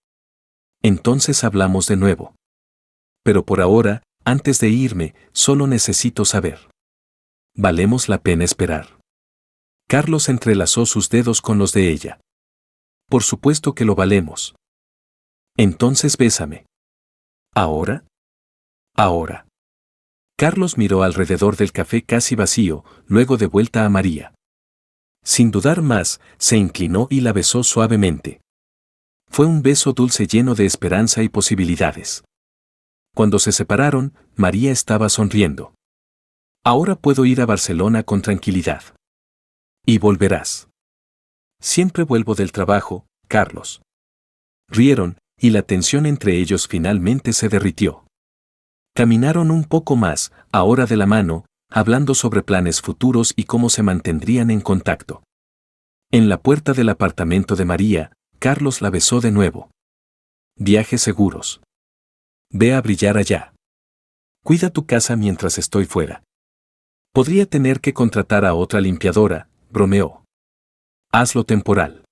Entonces hablamos de nuevo. Pero por ahora, antes de irme, solo necesito saber. ¿Valemos la pena esperar? Carlos entrelazó sus dedos con los de ella. Por supuesto que lo valemos. Entonces bésame. ¿Ahora? Ahora. Carlos miró alrededor del café casi vacío, luego de vuelta a María. Sin dudar más, se inclinó y la besó suavemente. Fue un beso dulce lleno de esperanza y posibilidades. Cuando se separaron, María estaba sonriendo. Ahora puedo ir a Barcelona con tranquilidad. Y volverás. Siempre vuelvo del trabajo, Carlos. Rieron, y la tensión entre ellos finalmente se derritió. Caminaron un poco más, ahora de la mano, hablando sobre planes futuros y cómo se mantendrían en contacto. En la puerta del apartamento de María, Carlos la besó de nuevo. Viajes seguros. Ve a brillar allá. Cuida tu casa mientras estoy fuera. Podría tener que contratar a otra limpiadora, bromeó. Hazlo temporal.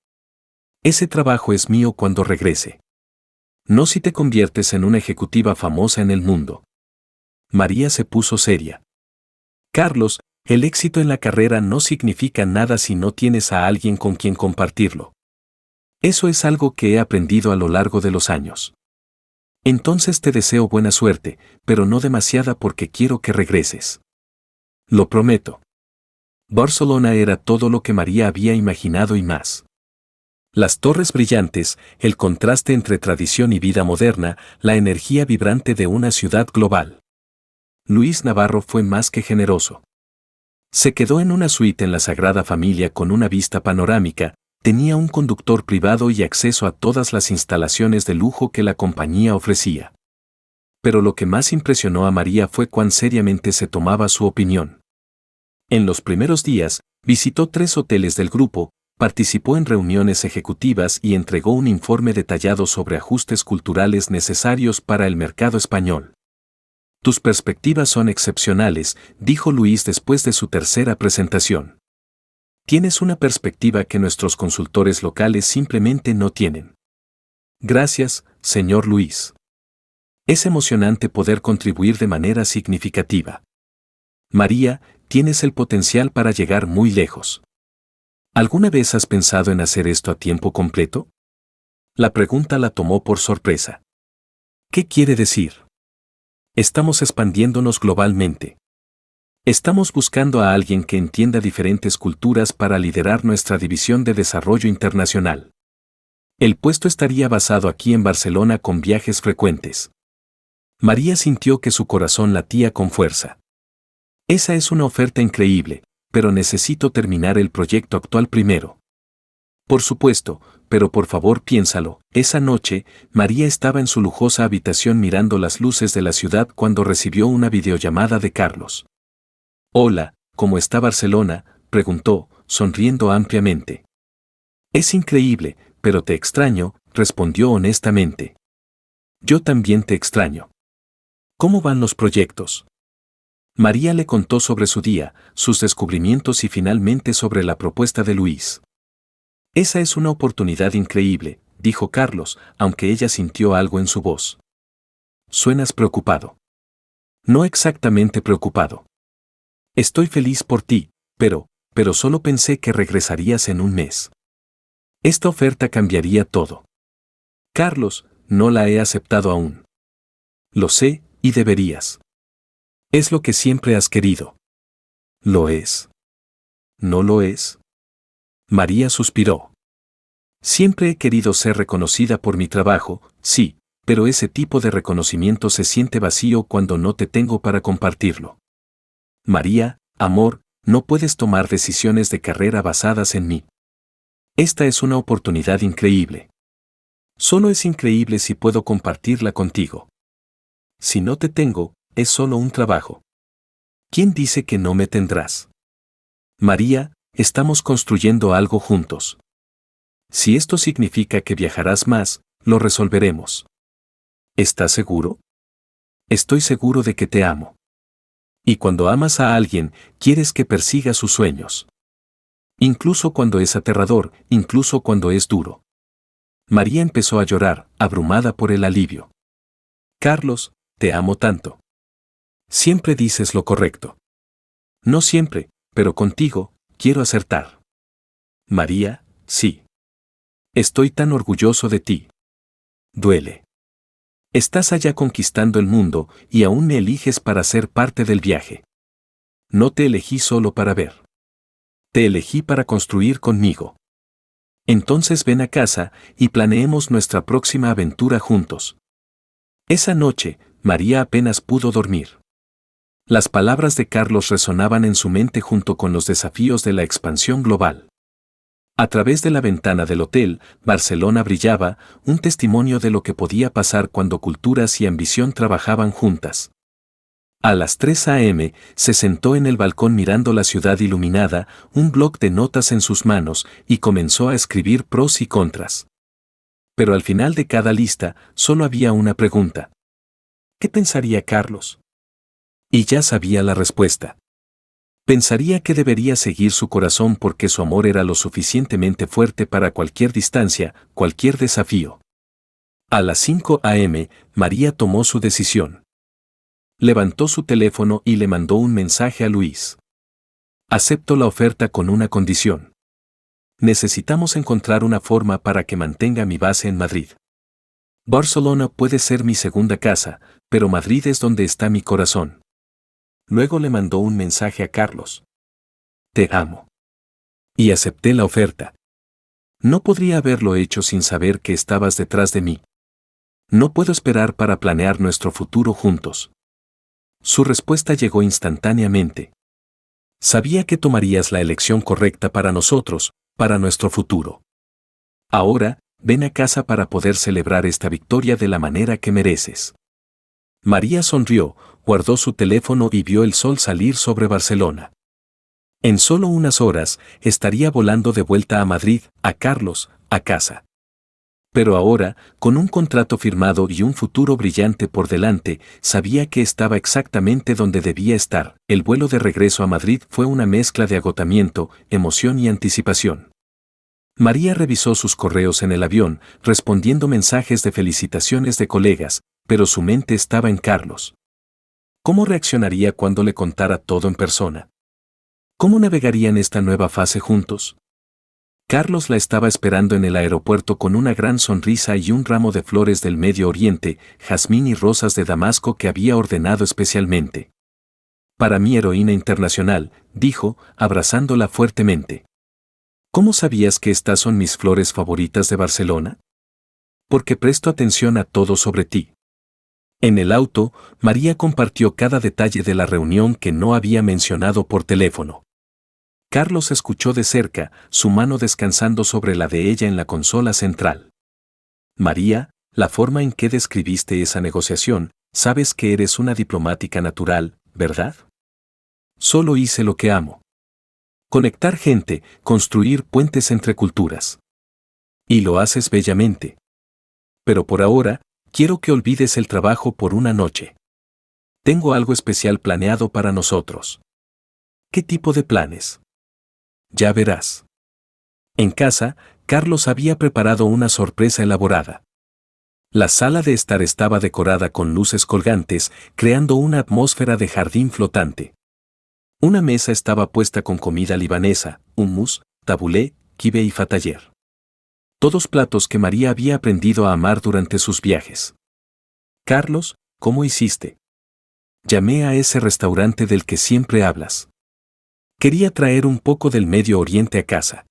Ese trabajo es mío cuando regrese. No si te conviertes en una ejecutiva famosa en el mundo. María se puso seria. Carlos, el éxito en la carrera no significa nada si no tienes a alguien con quien compartirlo. Eso es algo que he aprendido a lo largo de los años. Entonces te deseo buena suerte, pero no demasiada porque quiero que regreses. Lo prometo. Barcelona era todo lo que María había imaginado y más. Las torres brillantes, el contraste entre tradición y vida moderna, la energía vibrante de una ciudad global. Luis Navarro fue más que generoso. Se quedó en una suite en la Sagrada Familia con una vista panorámica, tenía un conductor privado y acceso a todas las instalaciones de lujo que la compañía ofrecía. Pero lo que más impresionó a María fue cuán seriamente se tomaba su opinión. En los primeros días, visitó 3 hoteles del grupo, participó en reuniones ejecutivas y entregó un informe detallado sobre ajustes culturales necesarios para el mercado español. Tus perspectivas son excepcionales, dijo Luis después de su tercera presentación. Tienes una perspectiva que nuestros consultores locales simplemente no tienen. Gracias, señor Luis. Es emocionante poder contribuir de manera significativa. María, tienes el potencial para llegar muy lejos. ¿Alguna vez has pensado en hacer esto a tiempo completo? La pregunta la tomó por sorpresa. ¿Qué quiere decir? Estamos expandiéndonos globalmente. Estamos buscando a alguien que entienda diferentes culturas para liderar nuestra división de desarrollo internacional. El puesto estaría basado aquí en Barcelona con viajes frecuentes. María sintió que su corazón latía con fuerza. Esa es una oferta increíble, pero necesito terminar el proyecto actual primero. Por supuesto, pero por favor piénsalo, esa noche, María estaba en su lujosa habitación mirando las luces de la ciudad cuando recibió una videollamada de Carlos. Hola, ¿cómo está Barcelona?, preguntó, sonriendo ampliamente. Es increíble, pero te extraño, respondió honestamente. Yo también te extraño. ¿Cómo van los proyectos? María le contó sobre su día, sus descubrimientos y finalmente sobre la propuesta de Luis. Esa es una oportunidad increíble, dijo Carlos, aunque ella sintió algo en su voz. Suenas preocupado. No exactamente preocupado. Estoy feliz por ti, pero solo pensé que regresarías en un mes. Esta oferta cambiaría todo. Carlos, no la he aceptado aún. Lo sé, y deberías. Es lo que siempre has querido. ¿Lo es? ¿No lo es? María suspiró. Siempre he querido ser reconocida por mi trabajo, sí, pero ese tipo de reconocimiento se siente vacío cuando no te tengo para compartirlo. María, amor, no puedes tomar decisiones de carrera basadas en mí. Esta es una oportunidad increíble. Solo es increíble si puedo compartirla contigo. Si no te tengo, es solo un trabajo. ¿Quién dice que no me tendrás? María, estamos construyendo algo juntos. Si esto significa que viajarás más, lo resolveremos. ¿Estás seguro? Estoy seguro de que te amo. Y cuando amas a alguien, quieres que persiga sus sueños. Incluso cuando es aterrador, incluso cuando es duro. María empezó a llorar, abrumada por el alivio. Carlos, te amo tanto. Siempre dices lo correcto. No siempre, pero contigo, quiero acertar. María, sí. Estoy tan orgulloso de ti. Duele. Estás allá conquistando el mundo y aún me eliges para ser parte del viaje. No te elegí solo para ver. Te elegí para construir conmigo. Entonces ven a casa y planeemos nuestra próxima aventura juntos. Esa noche, María apenas pudo dormir. Las palabras de Carlos resonaban en su mente junto con los desafíos de la expansión global. A través de la ventana del hotel, Barcelona brillaba, un testimonio de lo que podía pasar cuando culturas y ambición trabajaban juntas. A las 3 a.m., se sentó en el balcón mirando la ciudad iluminada, un bloc de notas en sus manos, y comenzó a escribir pros y contras. Pero al final de cada lista, solo había una pregunta. ¿Qué pensaría Carlos? Y ya sabía la respuesta. Pensaría que debería seguir su corazón porque su amor era lo suficientemente fuerte para cualquier distancia, cualquier desafío. A las 5 a.m., María tomó su decisión. Levantó su teléfono y le mandó un mensaje a Luis. Acepto la oferta con una condición. Necesitamos encontrar una forma para que mantenga mi base en Madrid. Barcelona puede ser mi segunda casa, pero Madrid es donde está mi corazón. Luego le mandó un mensaje a Carlos. Te amo. Y acepté la oferta. No podría haberlo hecho sin saber que estabas detrás de mí. No puedo esperar para planear nuestro futuro juntos. Su respuesta llegó instantáneamente. Sabía que tomarías la elección correcta para nosotros, para nuestro futuro. Ahora, ven a casa para poder celebrar esta victoria de la manera que mereces. María sonrió, guardó su teléfono y vio el sol salir sobre Barcelona. En solo unas horas, estaría volando de vuelta a Madrid, a Carlos, a casa. Pero ahora, con un contrato firmado y un futuro brillante por delante, sabía que estaba exactamente donde debía estar. El vuelo de regreso a Madrid fue una mezcla de agotamiento, emoción y anticipación. María revisó sus correos en el avión, respondiendo mensajes de felicitaciones de colegas, pero su mente estaba en Carlos. ¿Cómo reaccionaría cuando le contara todo en persona? ¿Cómo navegarían esta nueva fase juntos? Carlos la estaba esperando en el aeropuerto con una gran sonrisa y un ramo de flores del Medio Oriente, jazmín y rosas de Damasco que había ordenado especialmente. Para mi heroína internacional, dijo, abrazándola fuertemente. ¿Cómo sabías que estas son mis flores favoritas de Barcelona? Porque presto atención a todo sobre ti. En el auto, María compartió cada detalle de la reunión que no había mencionado por teléfono. Carlos escuchó de cerca, su mano descansando sobre la de ella en la consola central. María, la forma en que describiste esa negociación, sabes que eres una diplomática natural, ¿verdad? Solo hice lo que amo. Conectar gente, construir puentes entre culturas. Y lo haces bellamente. Pero por ahora, quiero que olvides el trabajo por una noche. Tengo algo especial planeado para nosotros. ¿Qué tipo de planes? Ya verás. En casa, Carlos había preparado una sorpresa elaborada. La sala de estar estaba decorada con luces colgantes, creando una atmósfera de jardín flotante. Una mesa estaba puesta con comida libanesa, hummus, tabulé, kibe y fatayer. Todos platos que María había aprendido a amar durante sus viajes. Carlos, ¿cómo hiciste? Llamé a ese restaurante del que siempre hablas. Quería traer un poco del Medio Oriente a casa.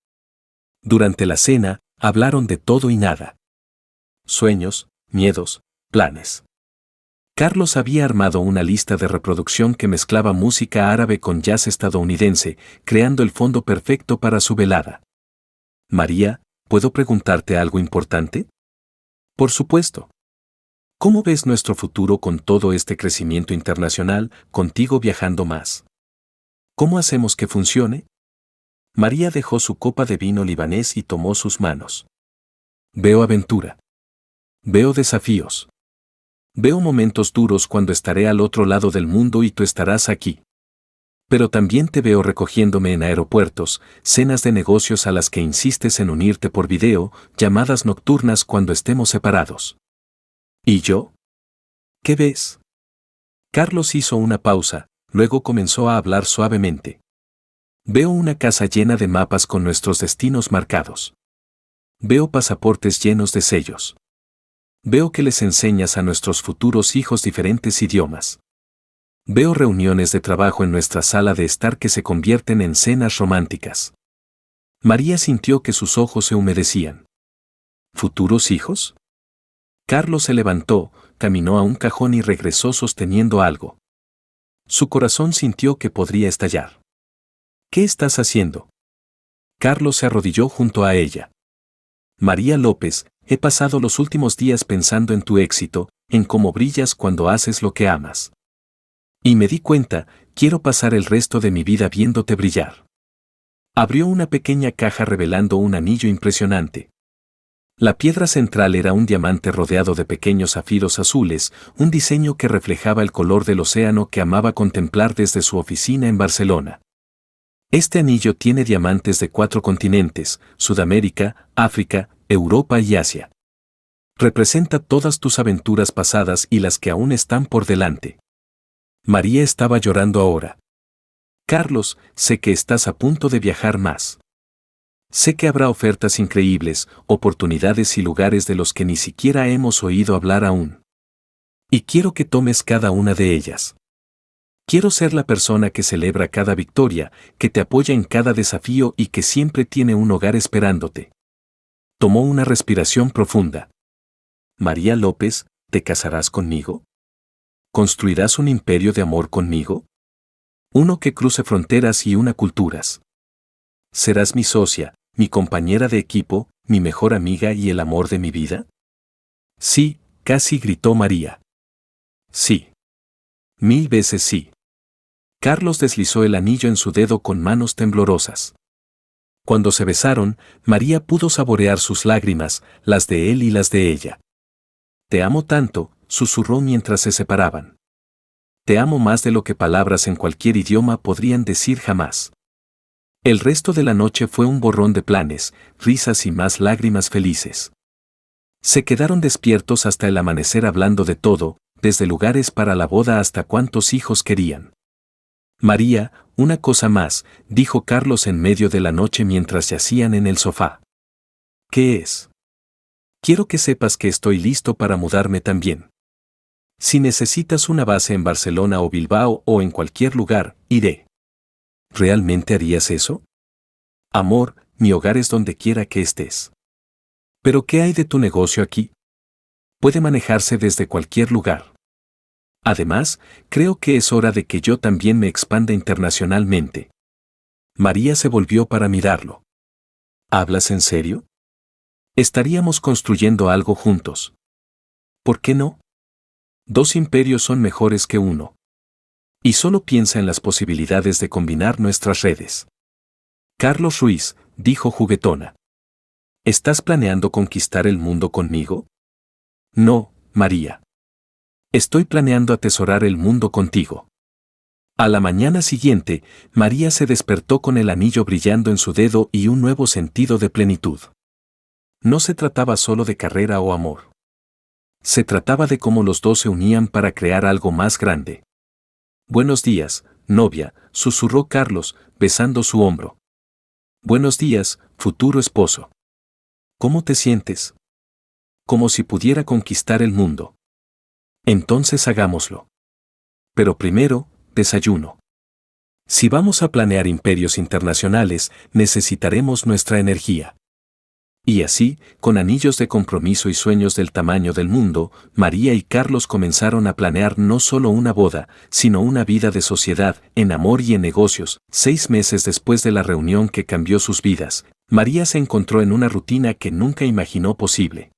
Durante la cena, hablaron de todo y nada. Sueños, miedos, planes. Carlos había armado una lista de reproducción que mezclaba música árabe con jazz estadounidense, creando el fondo perfecto para su velada. María, ¿puedo preguntarte algo importante? Por supuesto. ¿Cómo ves nuestro futuro con todo este crecimiento internacional, contigo viajando más? ¿Cómo hacemos que funcione? María dejó su copa de vino libanés y tomó sus manos. Veo aventura. Veo desafíos. Veo momentos duros cuando estaré al otro lado del mundo y tú estarás aquí. Pero también te veo recogiéndome en aeropuertos, cenas de negocios a las que insistes en unirte por video, llamadas nocturnas cuando estemos separados. ¿Y yo? ¿Qué ves? Carlos hizo una pausa, luego comenzó a hablar suavemente. Veo una casa llena de mapas con nuestros destinos marcados. Veo pasaportes llenos de sellos. Veo que les enseñas a nuestros futuros hijos diferentes idiomas. Veo reuniones de trabajo en nuestra sala de estar que se convierten en cenas románticas. María sintió que sus ojos se humedecían. ¿Futuros hijos? Carlos se levantó, caminó a un cajón y regresó sosteniendo algo. Su corazón sintió que podría estallar. ¿Qué estás haciendo? Carlos se arrodilló junto a ella. María López, he pasado los últimos días pensando en tu éxito, en cómo brillas cuando haces lo que amas. Y me di cuenta, quiero pasar el resto de mi vida viéndote brillar. Abrió una pequeña caja revelando un anillo impresionante. La piedra central era un diamante rodeado de pequeños zafiros azules, un diseño que reflejaba el color del océano que amaba contemplar desde su oficina en Barcelona. Este anillo tiene diamantes de 4 continentes, Sudamérica, África, Europa y Asia. Representa todas tus aventuras pasadas y las que aún están por delante. María estaba llorando ahora. Carlos, sé que estás a punto de viajar más. Sé que habrá ofertas increíbles, oportunidades y lugares de los que ni siquiera hemos oído hablar aún. Y quiero que tomes cada una de ellas. Quiero ser la persona que celebra cada victoria, que te apoya en cada desafío y que siempre tiene un hogar esperándote. Tomó una respiración profunda. María López, ¿te casarás conmigo? ¿Construirás un imperio de amor conmigo? Uno que cruce fronteras y una culturas. ¿Serás mi socia, mi compañera de equipo, mi mejor amiga y el amor de mi vida? Sí, casi gritó María. Sí. 1000 veces sí. Carlos deslizó el anillo en su dedo con manos temblorosas. Cuando se besaron, María pudo saborear sus lágrimas, las de él y las de ella. Te amo tanto, susurró mientras se separaban. Te amo más de lo que palabras en cualquier idioma podrían decir jamás. El resto de la noche fue un borrón de planes, risas y más lágrimas felices. Se quedaron despiertos hasta el amanecer hablando de todo, desde lugares para la boda hasta cuántos hijos querían. María, una cosa más, dijo Carlos en medio de la noche mientras yacían en el sofá. ¿Qué es? Quiero que sepas que estoy listo para mudarme también. Si necesitas una base en Barcelona o Bilbao o en cualquier lugar, iré. ¿Realmente harías eso? Amor, mi hogar es donde quiera que estés. ¿Pero qué hay de tu negocio aquí? Puede manejarse desde cualquier lugar. Además, creo que es hora de que yo también me expanda internacionalmente. María se volvió para mirarlo. ¿Hablas en serio? Estaríamos construyendo algo juntos. ¿Por qué no? 2 imperios son mejores que uno. Y solo piensa en las posibilidades de combinar nuestras redes. Carlos Ruiz, dijo juguetona. ¿Estás planeando conquistar el mundo conmigo? No, María. Estoy planeando atesorar el mundo contigo. A la mañana siguiente, María se despertó con el anillo brillando en su dedo y un nuevo sentido de plenitud. No se trataba solo de carrera o amor. Se trataba de cómo los dos se unían para crear algo más grande. Buenos días, novia, susurró Carlos, besando su hombro. Buenos días, futuro esposo. ¿Cómo te sientes? Como si pudiera conquistar el mundo. Entonces hagámoslo. Pero primero, desayuno. Si vamos a planear imperios internacionales, necesitaremos nuestra energía. Y así, con anillos de compromiso y sueños del tamaño del mundo, María y Carlos comenzaron a planear no solo una boda, sino una vida de sociedad, en amor y en negocios. 6 meses después de la reunión que cambió sus vidas, María se encontró en una rutina que nunca imaginó posible.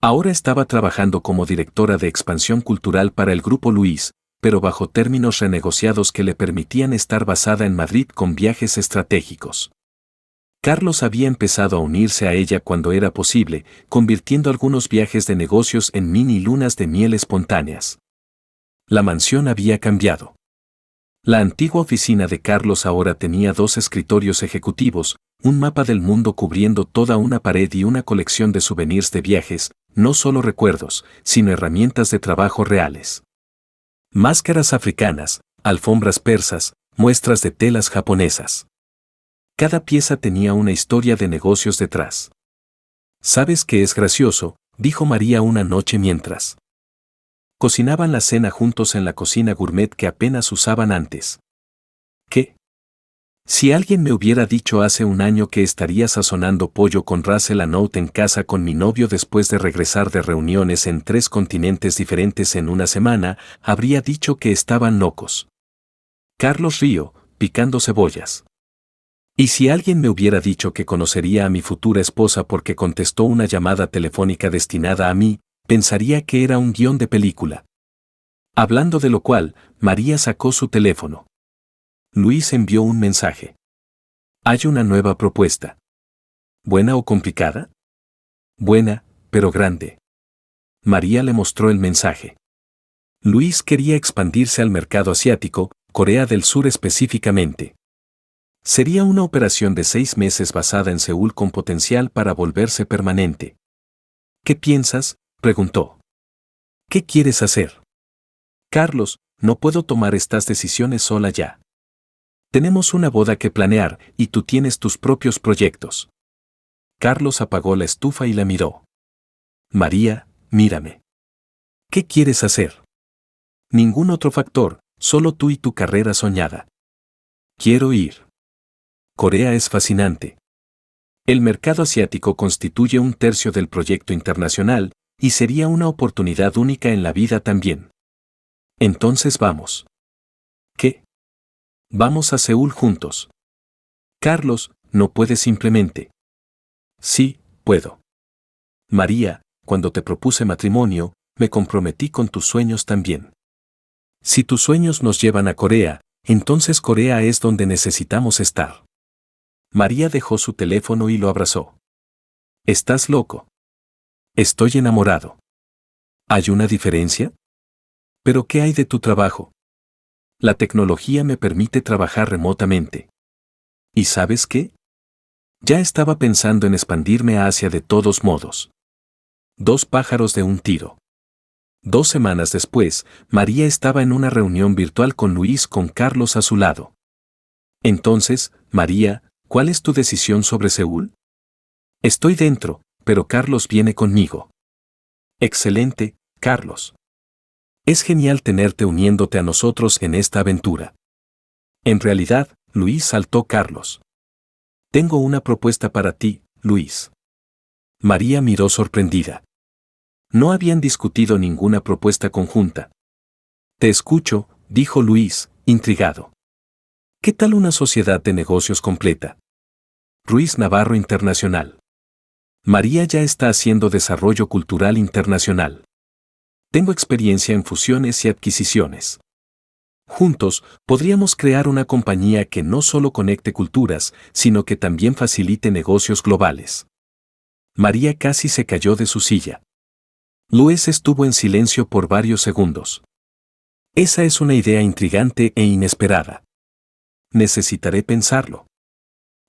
Ahora estaba trabajando como directora de expansión cultural para el Grupo Luis, pero bajo términos renegociados que le permitían estar basada en Madrid con viajes estratégicos. Carlos había empezado a unirse a ella cuando era posible, convirtiendo algunos viajes de negocios en mini lunas de miel espontáneas. La mansión había cambiado. La antigua oficina de Carlos ahora tenía 2 escritorios ejecutivos, un mapa del mundo cubriendo toda una pared y una colección de souvenirs de viajes, no solo recuerdos, sino herramientas de trabajo reales. Máscaras africanas, alfombras persas, muestras de telas japonesas. Cada pieza tenía una historia de negocios detrás. ¿Sabes qué es gracioso?, dijo María una noche mientras Cocinaban la cena juntos en la cocina gourmet que apenas usaban antes. ¿Qué? Si alguien me hubiera dicho hace un año que estaría sazonando pollo con ras el hanout en casa con mi novio después de regresar de reuniones en 3 continentes diferentes en una semana, habría dicho que estaban locos. Carlos rió, picando cebollas. Y si alguien me hubiera dicho que conocería a mi futura esposa porque contestó una llamada telefónica destinada a mí, pensaría que era un guión de película. Hablando de lo cual, María sacó su teléfono. Luis envió un mensaje. Hay una nueva propuesta. ¿Buena o complicada? Buena, pero grande. María le mostró el mensaje. Luis quería expandirse al mercado asiático, Corea del Sur específicamente. Sería una operación de 6 meses basada en Seúl con potencial para volverse permanente. ¿Qué piensas?, preguntó. ¿Qué quieres hacer? Carlos, no puedo tomar estas decisiones sola ya. Tenemos una boda que planear y tú tienes tus propios proyectos. Carlos apagó la estufa y la miró. María, mírame. ¿Qué quieres hacer? Ningún otro factor, solo tú y tu carrera soñada. Quiero ir. Corea es fascinante. El mercado asiático constituye 1/3 del proyecto internacional y sería una oportunidad única en la vida también. Entonces vamos. ¿Qué? Vamos a Seúl juntos. Carlos, no puedes simplemente. Sí, puedo. María, cuando te propuse matrimonio, me comprometí con tus sueños también. Si tus sueños nos llevan a Corea, entonces Corea es donde necesitamos estar. María dejó su teléfono y lo abrazó. ¿Estás loco? Estoy enamorado. ¿Hay una diferencia? ¿Pero qué hay de tu trabajo? La tecnología me permite trabajar remotamente. ¿Y sabes qué? Ya estaba pensando en expandirme a Asia de todos modos. 2 pájaros de un tiro. 2 semanas después, María estaba en una reunión virtual con Luis con Carlos a su lado. Entonces, María, ¿cuál es tu decisión sobre Seúl? Estoy dentro, pero Carlos viene conmigo. Excelente, Carlos. Es genial tenerte uniéndote a nosotros en esta aventura. En realidad, Luis, saltó Carlos. Tengo una propuesta para ti, Luis. María miró sorprendida. No habían discutido ninguna propuesta conjunta. Te escucho, dijo Luis, intrigado. ¿Qué tal una sociedad de negocios completa? Ruiz Navarro Internacional. María ya está haciendo desarrollo cultural internacional. Tengo experiencia en fusiones y adquisiciones. Juntos, podríamos crear una compañía que no solo conecte culturas, sino que también facilite negocios globales. María casi se cayó de su silla. Luis estuvo en silencio por varios segundos. Esa es una idea intrigante e inesperada. Necesitaré pensarlo.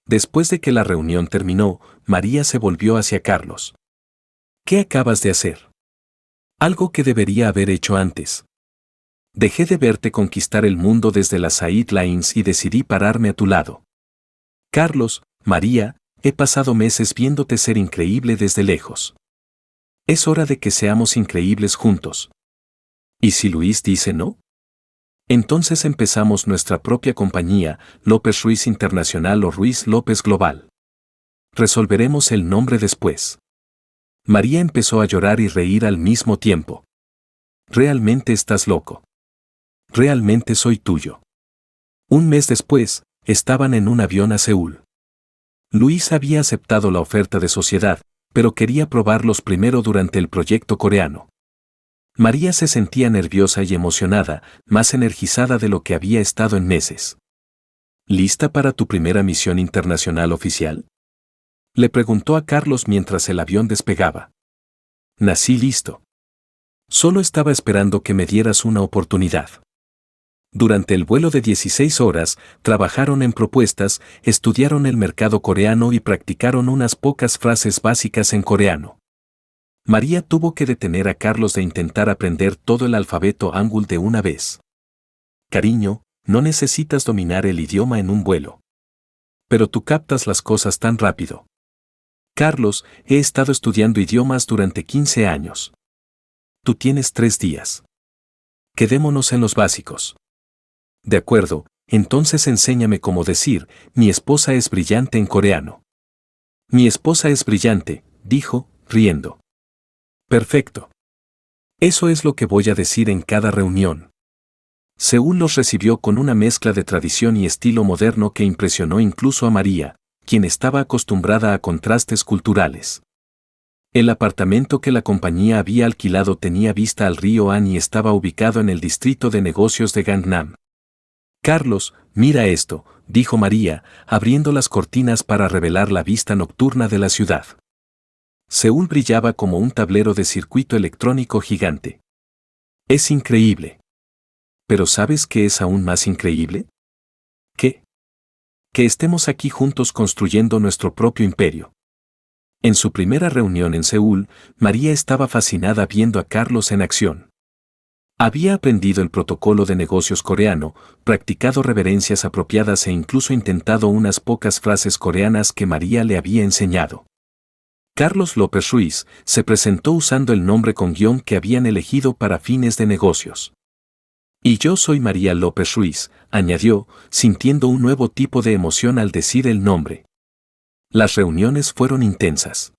Después de que la reunión terminó, María se volvió hacia Carlos. ¿Qué acabas de hacer? Algo que debería haber hecho antes. Dejé de verte conquistar el mundo desde las sidelines y decidí pararme a tu lado. Carlos, María, he pasado meses viéndote ser increíble desde lejos. Es hora de que seamos increíbles juntos. ¿Y si Luis dice no? Entonces empezamos nuestra propia compañía, López Ruiz Internacional o Ruiz López Global. Resolveremos el nombre después. María empezó a llorar y reír al mismo tiempo. Realmente estás loco. Realmente soy tuyo. Un mes después, estaban en un avión a Seúl. Luis había aceptado la oferta de sociedad, pero quería probarlos primero durante el proyecto coreano. María se sentía nerviosa y emocionada, más energizada de lo que había estado en meses. ¿Lista para tu primera misión internacional oficial? Le preguntó a Carlos mientras el avión despegaba. Nací listo. Solo estaba esperando que me dieras una oportunidad. Durante el vuelo de 16 horas, trabajaron en propuestas, estudiaron el mercado coreano y practicaron unas pocas frases básicas en coreano. María tuvo que detener a Carlos de intentar aprender todo el alfabeto hangul de una vez. Cariño, no necesitas dominar el idioma en un vuelo. Pero tú captas las cosas tan rápido. Carlos, he estado estudiando idiomas durante 15 años. Tú tienes 3 días. Quedémonos en los básicos. De acuerdo, entonces enséñame cómo decir, mi esposa es brillante en coreano. Mi esposa es brillante, dijo, riendo. Perfecto. Eso es lo que voy a decir en cada reunión. Seúl los recibió con una mezcla de tradición y estilo moderno que impresionó incluso a María, quien estaba acostumbrada a contrastes culturales. El apartamento que la compañía había alquilado tenía vista al río An y estaba ubicado en el distrito de negocios de Gangnam. Carlos, mira esto, dijo María, abriendo las cortinas para revelar la vista nocturna de la ciudad. Seúl brillaba como un tablero de circuito electrónico gigante. Es increíble. ¿Pero sabes qué es aún más increíble? ¿Qué? Que estemos aquí juntos construyendo nuestro propio imperio. En su primera reunión en Seúl, María estaba fascinada viendo a Carlos en acción. Había aprendido el protocolo de negocios coreano, practicado reverencias apropiadas e incluso intentado unas pocas frases coreanas que María le había enseñado. Carlos López Ruiz se presentó usando el nombre con guión que habían elegido para fines de negocios. Y yo soy María López Ruiz, añadió, sintiendo un nuevo tipo de emoción al decir el nombre. Las reuniones fueron intensas.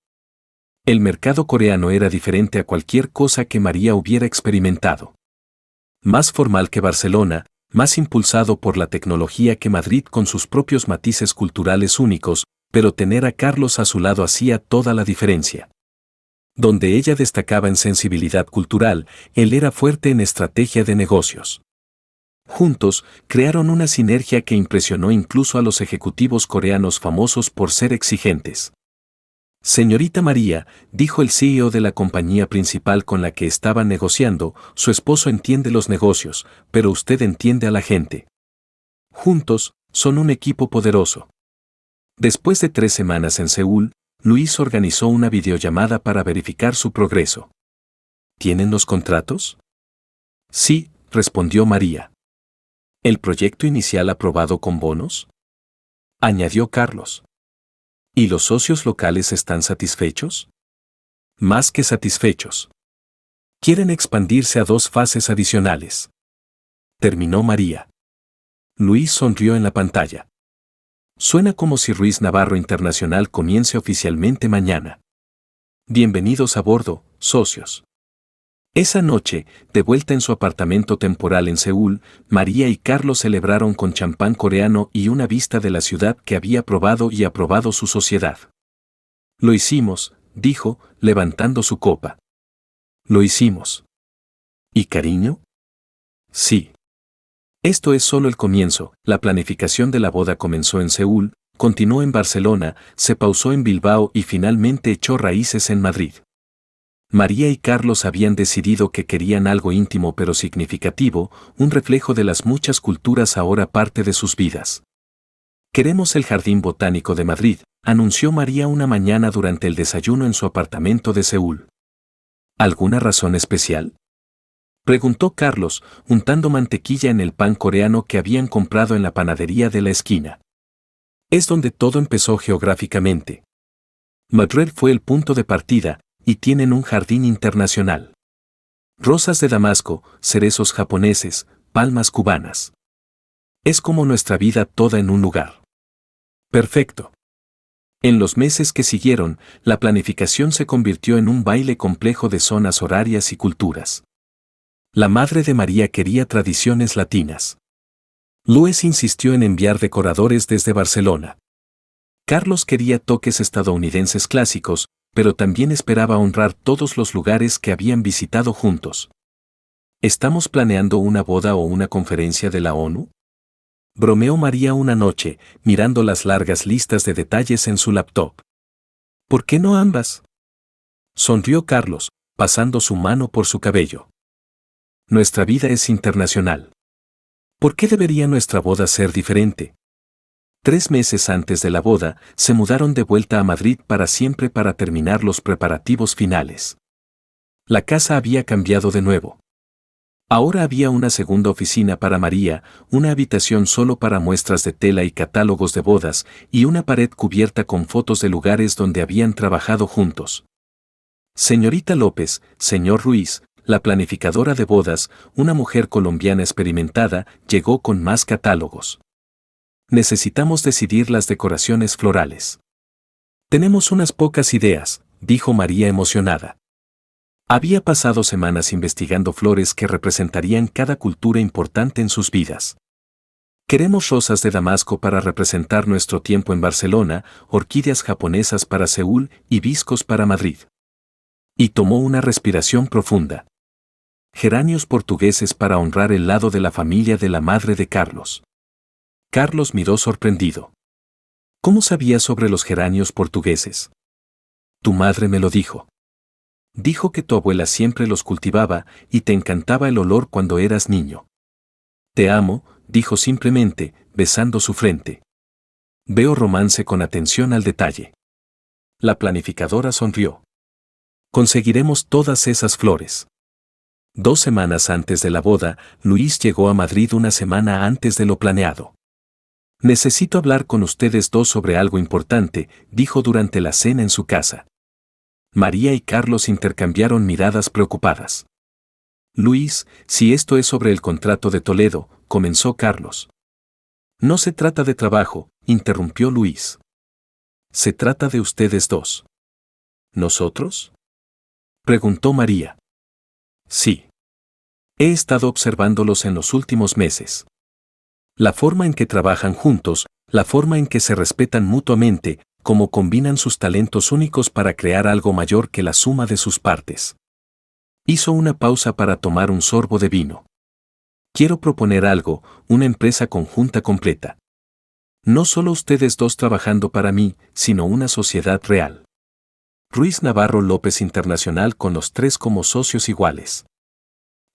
El mercado coreano era diferente a cualquier cosa que María hubiera experimentado. Más formal que Barcelona, más impulsado por la tecnología que Madrid con sus propios matices culturales únicos, pero tener a Carlos a su lado hacía toda la diferencia. Donde ella destacaba en sensibilidad cultural, él era fuerte en estrategia de negocios. Juntos, crearon una sinergia que impresionó incluso a los ejecutivos coreanos famosos por ser exigentes. Señorita María, dijo el CEO de la compañía principal con la que estaban negociando, su esposo entiende los negocios, pero usted entiende a la gente. Juntos, son un equipo poderoso. Después de 3 semanas en Seúl, Luis organizó una videollamada para verificar su progreso. ¿Tienen los contratos? Sí, respondió María. ¿El proyecto inicial aprobado con bonos? Añadió Carlos. ¿Y los socios locales están satisfechos? Más que satisfechos. Quieren expandirse a 2 fases adicionales. Terminó María. Luis sonrió en la pantalla. Suena como si Ruiz Navarro Internacional comience oficialmente mañana. Bienvenidos a bordo, socios. Esa noche, de vuelta en su apartamento temporal en Seúl, María y Carlos celebraron con champán coreano y una vista de la ciudad que había probado y aprobado su sociedad. Lo hicimos, dijo, levantando su copa. Lo hicimos. ¿Y cariño? Sí. Esto es solo el comienzo. La planificación de la boda comenzó en Seúl, continuó en Barcelona, se pausó en Bilbao y finalmente echó raíces en Madrid. María y Carlos habían decidido que querían algo íntimo pero significativo, un reflejo de las muchas culturas ahora parte de sus vidas. Queremos el Jardín Botánico de Madrid, anunció María una mañana durante el desayuno en su apartamento de Seúl. ¿Alguna razón especial?, preguntó Carlos, untando mantequilla en el pan coreano que habían comprado en la panadería de la esquina. Es donde todo empezó geográficamente. Madrid fue el punto de partida, y tienen un jardín internacional. Rosas de Damasco, cerezos japoneses, palmas cubanas. Es como nuestra vida toda en un lugar. Perfecto. En los meses que siguieron, la planificación se convirtió en un baile complejo de zonas horarias y culturas. La madre de María quería tradiciones latinas. Luis insistió en enviar decoradores desde Barcelona. Carlos quería toques estadounidenses clásicos, pero también esperaba honrar todos los lugares que habían visitado juntos. ¿Estamos planeando una boda o una conferencia de la ONU?, bromeó María una noche, mirando las largas listas de detalles en su laptop. ¿Por qué no ambas?, sonrió Carlos, pasando su mano por su cabello. Nuestra vida es internacional. ¿Por qué debería nuestra boda ser diferente? 3 meses antes de la boda, se mudaron de vuelta a Madrid para siempre para terminar los preparativos finales. La casa había cambiado de nuevo. Ahora había una segunda oficina para María, una habitación solo para muestras de tela y catálogos de bodas, y una pared cubierta con fotos de lugares donde habían trabajado juntos. Señorita López, señor Ruiz, la planificadora de bodas, una mujer colombiana experimentada, llegó con más catálogos. Necesitamos decidir las decoraciones florales. Tenemos unas pocas ideas, dijo María emocionada. Había pasado semanas investigando flores que representarían cada cultura importante en sus vidas. Queremos rosas de Damasco para representar nuestro tiempo en Barcelona, orquídeas japonesas para Seúl y hibiscos para Madrid. Y tomó una respiración profunda. Geranios portugueses para honrar el lado de la familia de la madre de Carlos. Carlos miró sorprendido. ¿Cómo sabías sobre los geranios portugueses? Tu madre me lo dijo. Dijo que tu abuela siempre los cultivaba y te encantaba el olor cuando eras niño. Te amo, dijo simplemente, besando su frente. Veo romance con atención al detalle. La planificadora sonrió. Conseguiremos todas esas flores. 2 semanas antes de la boda, Luis llegó a Madrid una semana antes de lo planeado. Necesito hablar con ustedes dos sobre algo importante, dijo durante la cena en su casa. María y Carlos intercambiaron miradas preocupadas. Luis, si esto es sobre el contrato de Toledo, comenzó Carlos. No se trata de trabajo, interrumpió Luis. Se trata de ustedes dos. ¿Nosotros? Preguntó María. Sí. He estado observándolos en los últimos meses. La forma en que trabajan juntos, la forma en que se respetan mutuamente, cómo combinan sus talentos únicos para crear algo mayor que la suma de sus partes. Hizo una pausa para tomar un sorbo de vino. Quiero proponer algo, una empresa conjunta completa. No solo ustedes dos trabajando para mí, sino una sociedad real. Ruiz Navarro López Internacional con los 3 como socios iguales.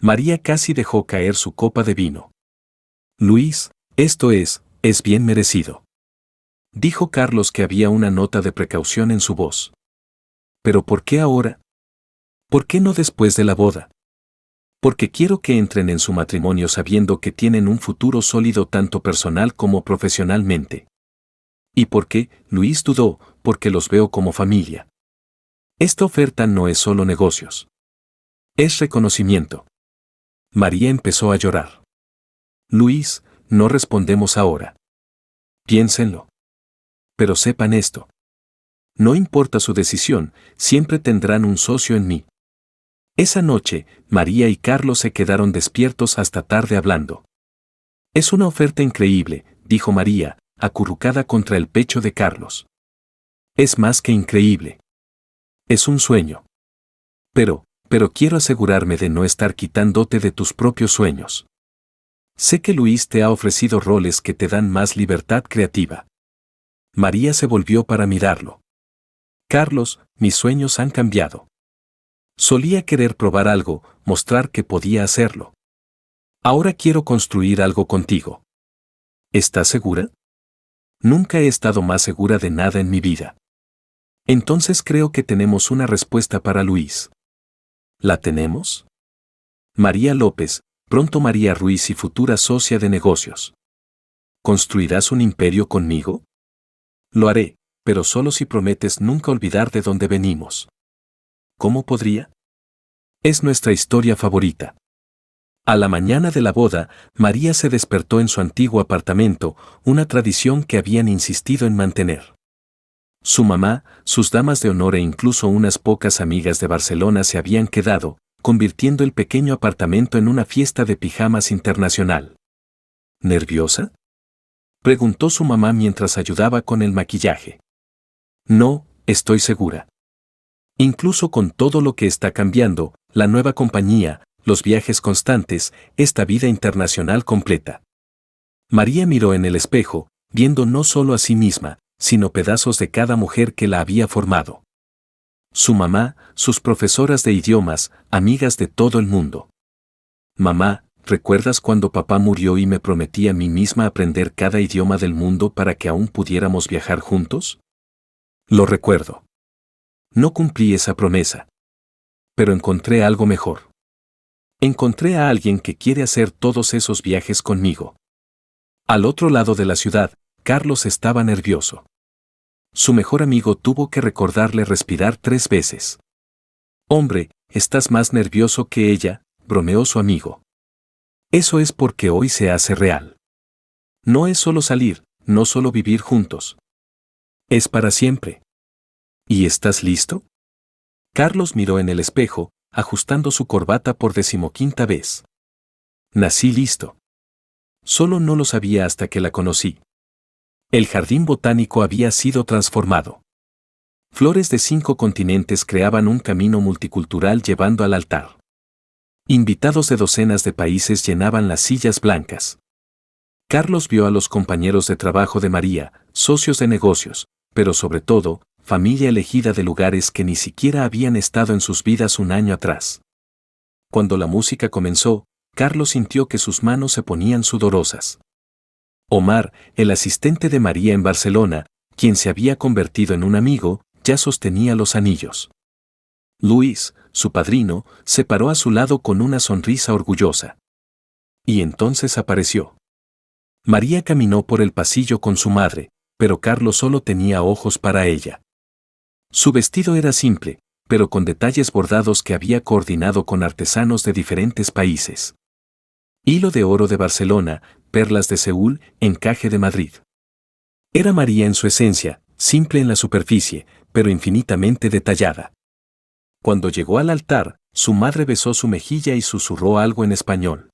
María casi dejó caer su copa de vino. Luis, esto es bien merecido. Dijo Carlos que había una nota de precaución en su voz. ¿Pero por qué ahora? ¿Por qué no después de la boda? Porque quiero que entren en su matrimonio sabiendo que tienen un futuro sólido tanto personal como profesionalmente. ¿Y por qué? Luis dudó, porque los veo como familia. Esta oferta no es solo negocios. Es reconocimiento. María empezó a llorar. Luis, no respondemos ahora. Piénsenlo. Pero sepan esto. No importa su decisión, siempre tendrán un socio en mí. Esa noche, María y Carlos se quedaron despiertos hasta tarde hablando. Es una oferta increíble, dijo María, acurrucada contra el pecho de Carlos. Es más que increíble. Es un sueño. Pero quiero asegurarme de no estar quitándote de tus propios sueños. Sé que Luis te ha ofrecido roles que te dan más libertad creativa. María se volvió para mirarlo. Carlos, mis sueños han cambiado. Solía querer probar algo, mostrar que podía hacerlo. Ahora quiero construir algo contigo. ¿Estás segura? Nunca he estado más segura de nada en mi vida. Entonces creo que tenemos una respuesta para Luis. ¿La tenemos? María López, pronto María Ruiz y futura socia de negocios. ¿Construirás un imperio conmigo? Lo haré, pero solo si prometes nunca olvidar de dónde venimos. ¿Cómo podría? Es nuestra historia favorita. A la mañana de la boda, María se despertó en su antiguo apartamento, una tradición que habían insistido en mantener. Su mamá, sus damas de honor e incluso unas pocas amigas de Barcelona se habían quedado, convirtiendo el pequeño apartamento en una fiesta de pijamas internacional. ¿Nerviosa?, preguntó su mamá mientras ayudaba con el maquillaje. No, estoy segura. Incluso con todo lo que está cambiando, la nueva compañía, los viajes constantes, esta vida internacional completa. María miró en el espejo, viendo no solo a sí misma, sino pedazos de cada mujer que la había formado. Su mamá, sus profesoras de idiomas, amigas de todo el mundo. Mamá, ¿recuerdas cuando papá murió y me prometí a mí misma aprender cada idioma del mundo para que aún pudiéramos viajar juntos? Lo recuerdo. No cumplí esa promesa. Pero encontré algo mejor. Encontré a alguien que quiere hacer todos esos viajes conmigo. Al otro lado de la ciudad, Carlos estaba nervioso. Su mejor amigo tuvo que recordarle respirar 3 veces. Hombre, estás más nervioso que ella, bromeó su amigo. Eso es porque hoy se hace real. No es solo salir, no solo vivir juntos. Es para siempre. ¿Y estás listo? Carlos miró en el espejo, ajustando su corbata por 15ª vez. Nací listo. Solo no lo sabía hasta que la conocí. El jardín botánico había sido transformado. Flores de 5 continentes creaban un camino multicultural llevando al altar. Invitados de docenas de países llenaban las sillas blancas. Carlos vio a los compañeros de trabajo de María, socios de negocios, pero sobre todo, familia elegida de lugares que ni siquiera habían estado en sus vidas un año atrás. Cuando la música comenzó, Carlos sintió que sus manos se ponían sudorosas. Omar, el asistente de María en Barcelona, quien se había convertido en un amigo, ya sostenía los anillos. Luis, su padrino, se paró a su lado con una sonrisa orgullosa. Y entonces apareció. María caminó por el pasillo con su madre, pero Carlos solo tenía ojos para ella. Su vestido era simple, pero con detalles bordados que había coordinado con artesanos de diferentes países. Hilo de oro de Barcelona, perlas de Seúl, encaje de Madrid. Era María en su esencia, simple en la superficie, pero infinitamente detallada. Cuando llegó al altar, su madre besó su mejilla y susurró algo en español.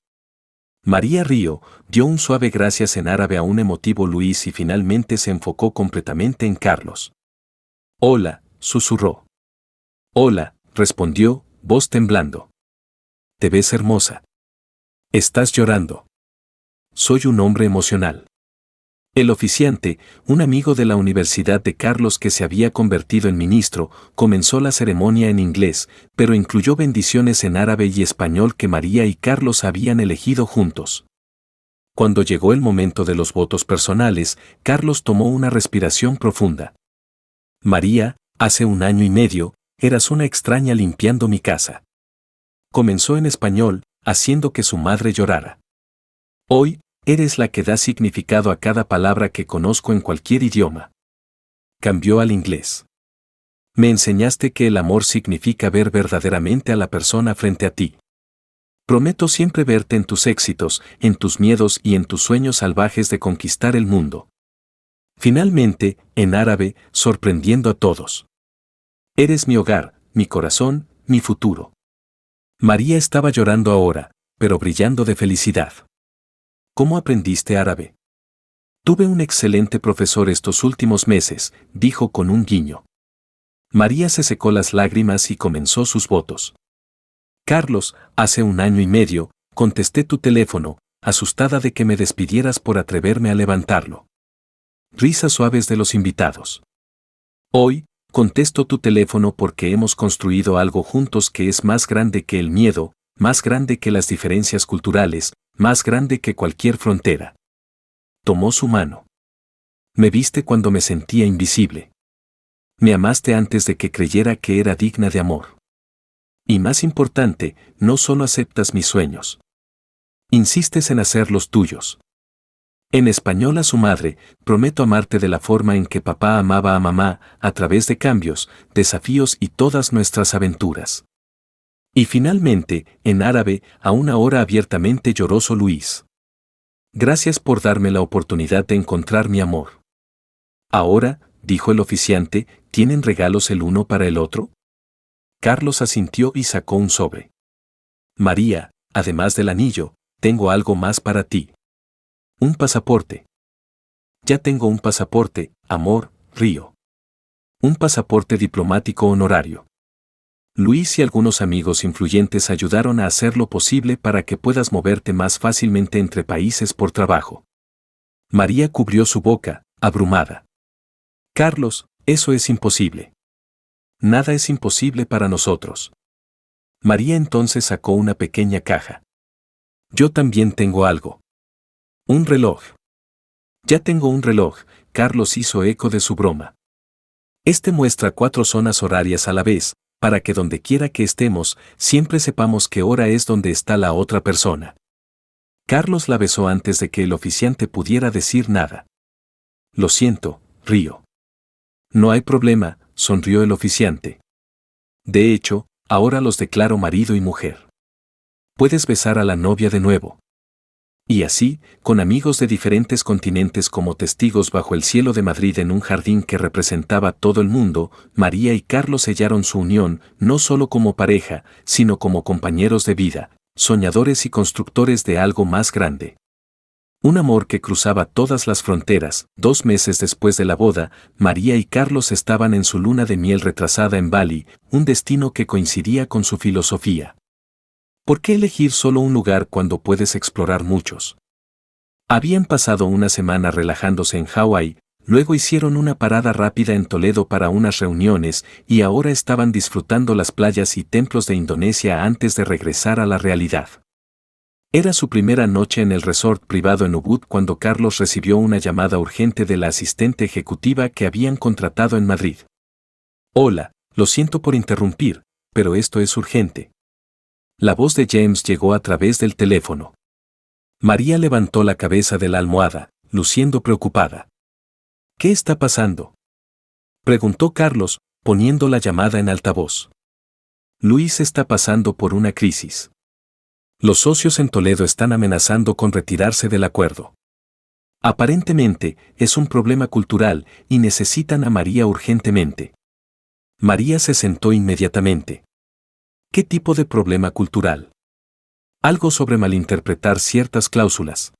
María rió, dio un suave gracias en árabe a un emotivo Luis y finalmente se enfocó completamente en Carlos. Hola, susurró. Hola, respondió, voz temblando. Te ves hermosa. Estás llorando. Soy un hombre emocional. El oficiante, un amigo de la Universidad de Carlos que se había convertido en ministro, comenzó la ceremonia en inglés, pero incluyó bendiciones en árabe y español que María y Carlos habían elegido juntos. Cuando llegó el momento de los votos personales, Carlos tomó una respiración profunda. María, hace 1 año y medio, eras una extraña limpiando mi casa. Comenzó en español, haciendo que su madre llorara. Hoy, eres la que da significado a cada palabra que conozco en cualquier idioma. Cambió al inglés. Me enseñaste que el amor significa ver verdaderamente a la persona frente a ti. Prometo siempre verte en tus éxitos, en tus miedos y en tus sueños salvajes de conquistar el mundo. Finalmente, en árabe, sorprendiendo a todos. Eres mi hogar, mi corazón, mi futuro. María estaba llorando ahora, pero brillando de felicidad. ¿Cómo aprendiste árabe? Tuve un excelente profesor estos últimos meses, dijo con un guiño. María se secó las lágrimas y comenzó sus votos. Carlos, hace 1 año y medio, contesté tu teléfono, asustada de que me despidieras por atreverme a levantarlo. Risas suaves de los invitados. Hoy, contesto tu teléfono porque hemos construido algo juntos que es más grande que el miedo, más grande que las diferencias culturales, más grande que cualquier frontera. Tomó su mano. Me viste cuando me sentía invisible. Me amaste antes de que creyera que era digna de amor. Y más importante, no solo aceptas mis sueños. Insistes en hacer los tuyos. En español a su madre, prometo amarte de la forma en que papá amaba a mamá, a través de cambios, desafíos y todas nuestras aventuras. Y finalmente, en árabe, a una hora abiertamente lloroso Luis. Gracias por darme la oportunidad de encontrar mi amor. Ahora, dijo el oficiante, ¿tienen regalos el uno para el otro? Carlos asintió y sacó un sobre. María, además del anillo, tengo algo más para ti. Un pasaporte. Ya tengo un pasaporte, amor, río. Un pasaporte diplomático honorario. Luis y algunos amigos influyentes ayudaron a hacer lo posible para que puedas moverte más fácilmente entre países por trabajo. María cubrió su boca, abrumada. Carlos, eso es imposible. Nada es imposible para nosotros. María entonces sacó una pequeña caja. Yo también tengo algo. Un reloj. Ya tengo un reloj, Carlos hizo eco de su broma. Este muestra 4 zonas horarias a la vez, para que donde quiera que estemos, siempre sepamos qué hora es donde está la otra persona. Carlos la besó antes de que el oficiante pudiera decir nada. Lo siento, Río. No hay problema, sonrió el oficiante. De hecho, Ahora los declaro marido y mujer. Puedes besar a la novia de nuevo. Y así, con amigos de diferentes continentes como testigos bajo el cielo de Madrid en un jardín que representaba todo el mundo, María y Carlos sellaron su unión, no solo como pareja, sino como compañeros de vida, soñadores y constructores de algo más grande. Un amor que cruzaba todas las fronteras. 2 meses después de la boda, María y Carlos estaban en su luna de miel retrasada en Bali, un destino que coincidía con su filosofía. ¿Por qué elegir solo un lugar cuando puedes explorar muchos? Habían pasado una semana relajándose en Hawái, luego hicieron una parada rápida en Toledo para unas reuniones y ahora estaban disfrutando las playas y templos de Indonesia antes de regresar a la realidad. Era su primera noche en el resort privado en Ubud cuando Carlos recibió una llamada urgente de la asistente ejecutiva que habían contratado en Madrid. Hola, lo siento por interrumpir, pero esto es urgente. La voz de James llegó a través del teléfono. María levantó la cabeza de la almohada, luciendo preocupada. ¿Qué está pasando?, preguntó Carlos, poniendo la llamada en altavoz. Luis está pasando por una crisis. Los socios en Toledo están amenazando con retirarse del acuerdo. Aparentemente, es un problema cultural y necesitan a María urgentemente. María se sentó inmediatamente. ¿Qué tipo de problema cultural? Algo sobre malinterpretar ciertas cláusulas.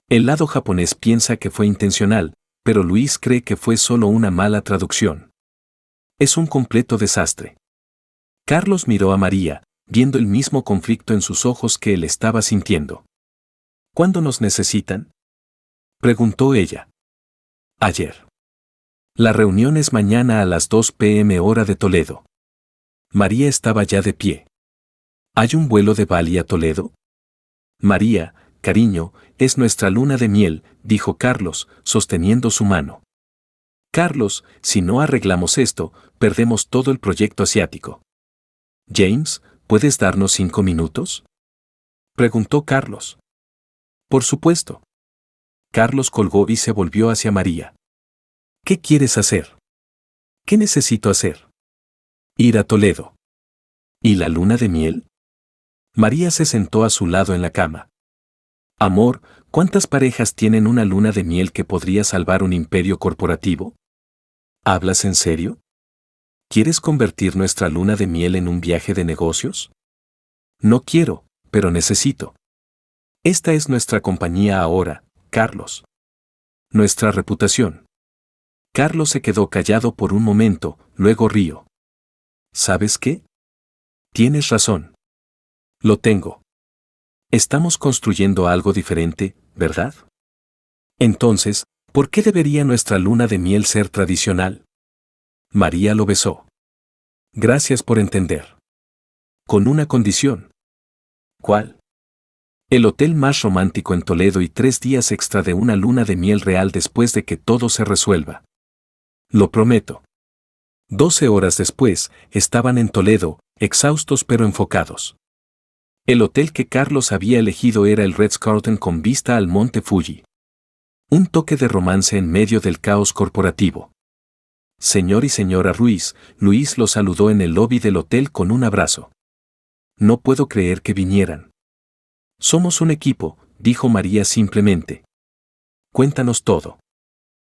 El lado japonés piensa que fue intencional, pero Luis cree que fue solo una mala traducción. Es un completo desastre. Carlos miró a María, viendo el mismo conflicto en sus ojos que él estaba sintiendo. ¿Cuándo nos necesitan?, preguntó ella. Ayer. La reunión es mañana a las 2 p.m. hora de Toledo. María estaba ya de pie. ¿Hay un vuelo de Bali a Toledo? María, cariño, es nuestra luna de miel, dijo Carlos, sosteniendo su mano. Carlos, si no arreglamos esto, perdemos todo el proyecto asiático. James, ¿puedes darnos 5 minutos?, preguntó Carlos. Por supuesto. Carlos colgó y se volvió hacia María. ¿Qué quieres hacer? ¿Qué necesito hacer? Ir a Toledo. ¿Y la luna de miel? María se sentó a su lado en la cama. Amor, ¿cuántas parejas tienen una luna de miel que podría salvar un imperio corporativo? ¿Hablas en serio? ¿Quieres convertir nuestra luna de miel en un viaje de negocios? No quiero, pero necesito. Esta es nuestra compañía ahora, Carlos. Nuestra reputación. Carlos se quedó callado por un momento, luego rió. ¿Sabes qué? Tienes razón. Lo tengo. Estamos construyendo algo diferente, ¿verdad? Entonces, ¿por qué debería nuestra luna de miel ser tradicional? María lo besó. Gracias por entender. Con una condición. ¿Cuál? El hotel más romántico en Toledo y 3 días extra de una luna de miel real después de que todo se resuelva. Lo prometo. 12 horas después, estaban en Toledo, exhaustos pero enfocados. El hotel que Carlos había elegido era el Ritz-Carlton con vista al monte Fuji. Un toque de romance en medio del caos corporativo. Señor y señora Ruiz, Luis los saludó en el lobby del hotel con un abrazo. No puedo creer que vinieran. Somos un equipo, dijo María simplemente. Cuéntanos todo.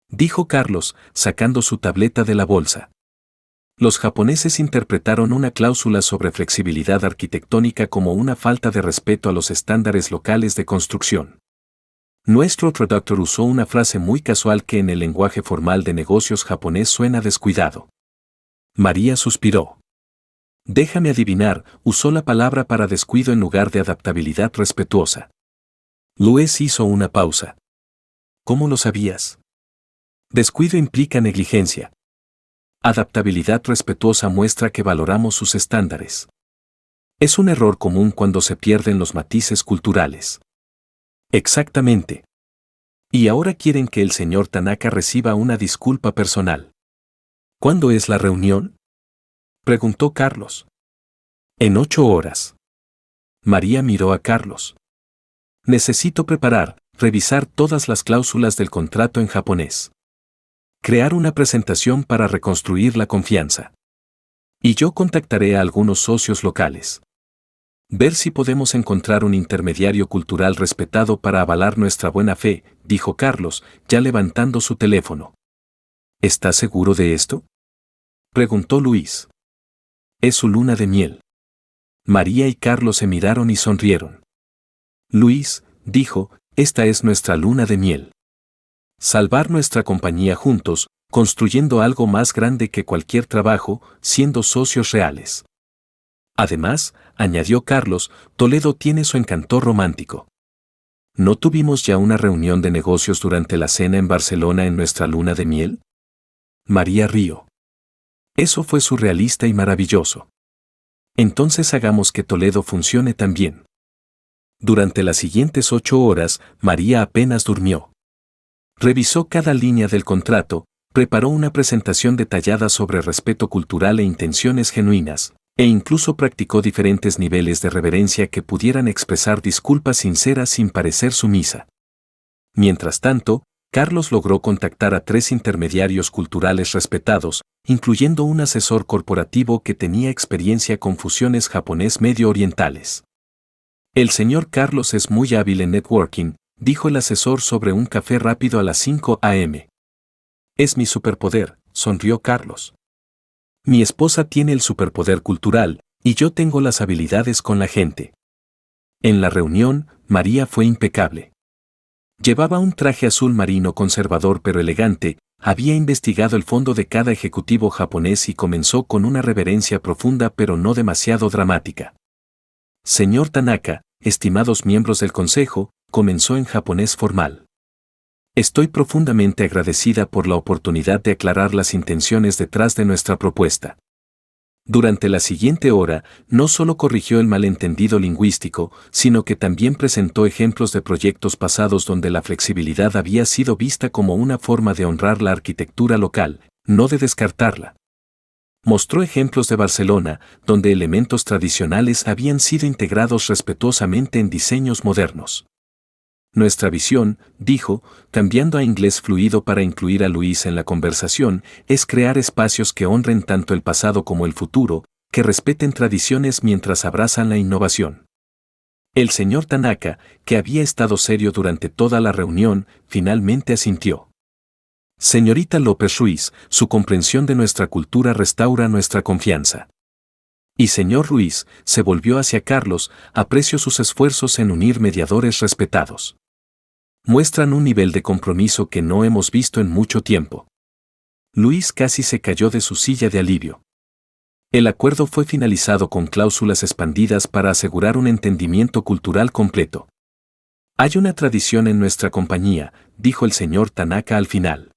Dijo Carlos, sacando su tableta de la bolsa. Los japoneses interpretaron una cláusula sobre flexibilidad arquitectónica como una falta de respeto a los estándares locales de construcción. Nuestro traductor usó una frase muy casual que en el lenguaje formal de negocios japonés suena descuidado. María suspiró. Déjame adivinar, usó la palabra para descuido en lugar de adaptabilidad respetuosa. Luis hizo una pausa. ¿Cómo lo sabías? Descuido implica negligencia. Adaptabilidad respetuosa muestra que valoramos sus estándares. Es un error común cuando se pierden los matices culturales. Exactamente. Y ahora quieren que el señor Tanaka reciba una disculpa personal. ¿Cuándo es la reunión?, preguntó Carlos. En 8 horas. María miró a Carlos. Necesito revisar todas las cláusulas del contrato en japonés. Crear una presentación para reconstruir la confianza. Y yo contactaré a algunos socios locales. Ver si podemos encontrar un intermediario cultural respetado para avalar nuestra buena fe, dijo Carlos, ya levantando su teléfono. ¿Estás seguro de esto?, preguntó Luis. Es su luna de miel. María y Carlos se miraron y sonrieron. Luis, dijo, esta es nuestra luna de miel. Salvar nuestra compañía juntos, construyendo algo más grande que cualquier trabajo, siendo socios reales. Además, añadió Carlos, Toledo tiene su encanto romántico. ¿No tuvimos ya una reunión de negocios durante la cena en Barcelona en nuestra luna de miel? María rió. Eso fue surrealista y maravilloso. Entonces hagamos que Toledo funcione también. Durante las siguientes 8 horas, María apenas durmió. Revisó cada línea del contrato, preparó una presentación detallada sobre respeto cultural e intenciones genuinas, e incluso practicó diferentes niveles de reverencia que pudieran expresar disculpas sinceras sin parecer sumisa. Mientras tanto, Carlos logró contactar a 3 intermediarios culturales respetados, incluyendo un asesor corporativo que tenía experiencia con fusiones japonés medio orientales. El señor Carlos es muy hábil en networking, dijo el asesor sobre un café rápido a las 5 a.m. Es mi superpoder, sonrió Carlos. Mi esposa tiene el superpoder cultural, y yo tengo las habilidades con la gente. En la reunión, María fue impecable. Llevaba un traje azul marino conservador pero elegante, había investigado el fondo de cada ejecutivo japonés y comenzó con una reverencia profunda pero no demasiado dramática. Señor Tanaka, estimados miembros del consejo, comenzó en japonés formal. Estoy profundamente agradecida por la oportunidad de aclarar las intenciones detrás de nuestra propuesta. Durante la siguiente hora, no solo corrigió el malentendido lingüístico, sino que también presentó ejemplos de proyectos pasados donde la flexibilidad había sido vista como una forma de honrar la arquitectura local, no de descartarla. Mostró ejemplos de Barcelona, donde elementos tradicionales habían sido integrados respetuosamente en diseños modernos. Nuestra visión, dijo, cambiando a inglés fluido para incluir a Luis en la conversación, es crear espacios que honren tanto el pasado como el futuro, que respeten tradiciones mientras abrazan la innovación. El señor Tanaka, que había estado serio durante toda la reunión, finalmente asintió. Señorita López Ruiz, su comprensión de nuestra cultura restaura nuestra confianza. Y señor Ruiz, se volvió hacia Carlos, aprecio sus esfuerzos en unir mediadores respetados. Muestran un nivel de compromiso que no hemos visto en mucho tiempo. Luis casi se cayó de su silla de alivio. El acuerdo fue finalizado con cláusulas expandidas para asegurar un entendimiento cultural completo. Hay una tradición en nuestra compañía, dijo el señor Tanaka al final.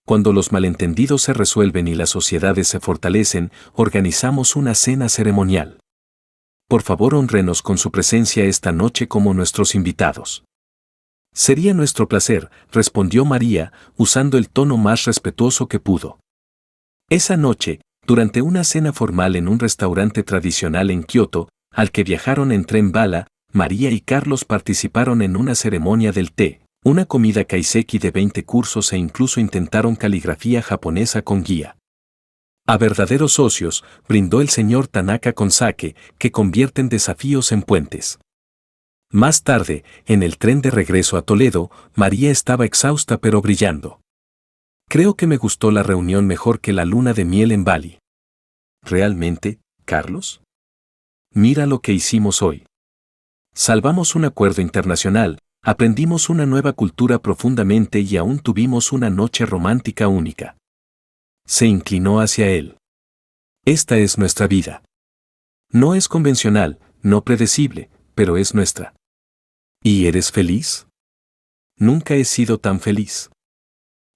Cuando los malentendidos se resuelven y las sociedades se fortalecen, organizamos una cena ceremonial. Por favor, honrenos con su presencia esta noche como nuestros invitados. Sería nuestro placer, respondió María, usando el tono más respetuoso que pudo. Esa noche, durante una cena formal en un restaurante tradicional en Kioto, al que viajaron en tren bala, María y Carlos participaron en una ceremonia del té, una comida kaiseki de 20 cursos e incluso intentaron caligrafía japonesa con guía. A verdaderos socios, brindó el señor Tanaka con sake, que convierten desafíos en puentes. Más tarde, en el tren de regreso a Toledo, María estaba exhausta pero brillando. Creo que me gustó la reunión mejor que la luna de miel en Bali. ¿Realmente, Carlos? Mira lo que hicimos hoy. Salvamos un acuerdo internacional, aprendimos una nueva cultura profundamente y aún tuvimos una noche romántica única. Se inclinó hacia él. Esta es nuestra vida. No es convencional, no predecible, pero es nuestra. ¿Y eres feliz? Nunca he sido tan feliz.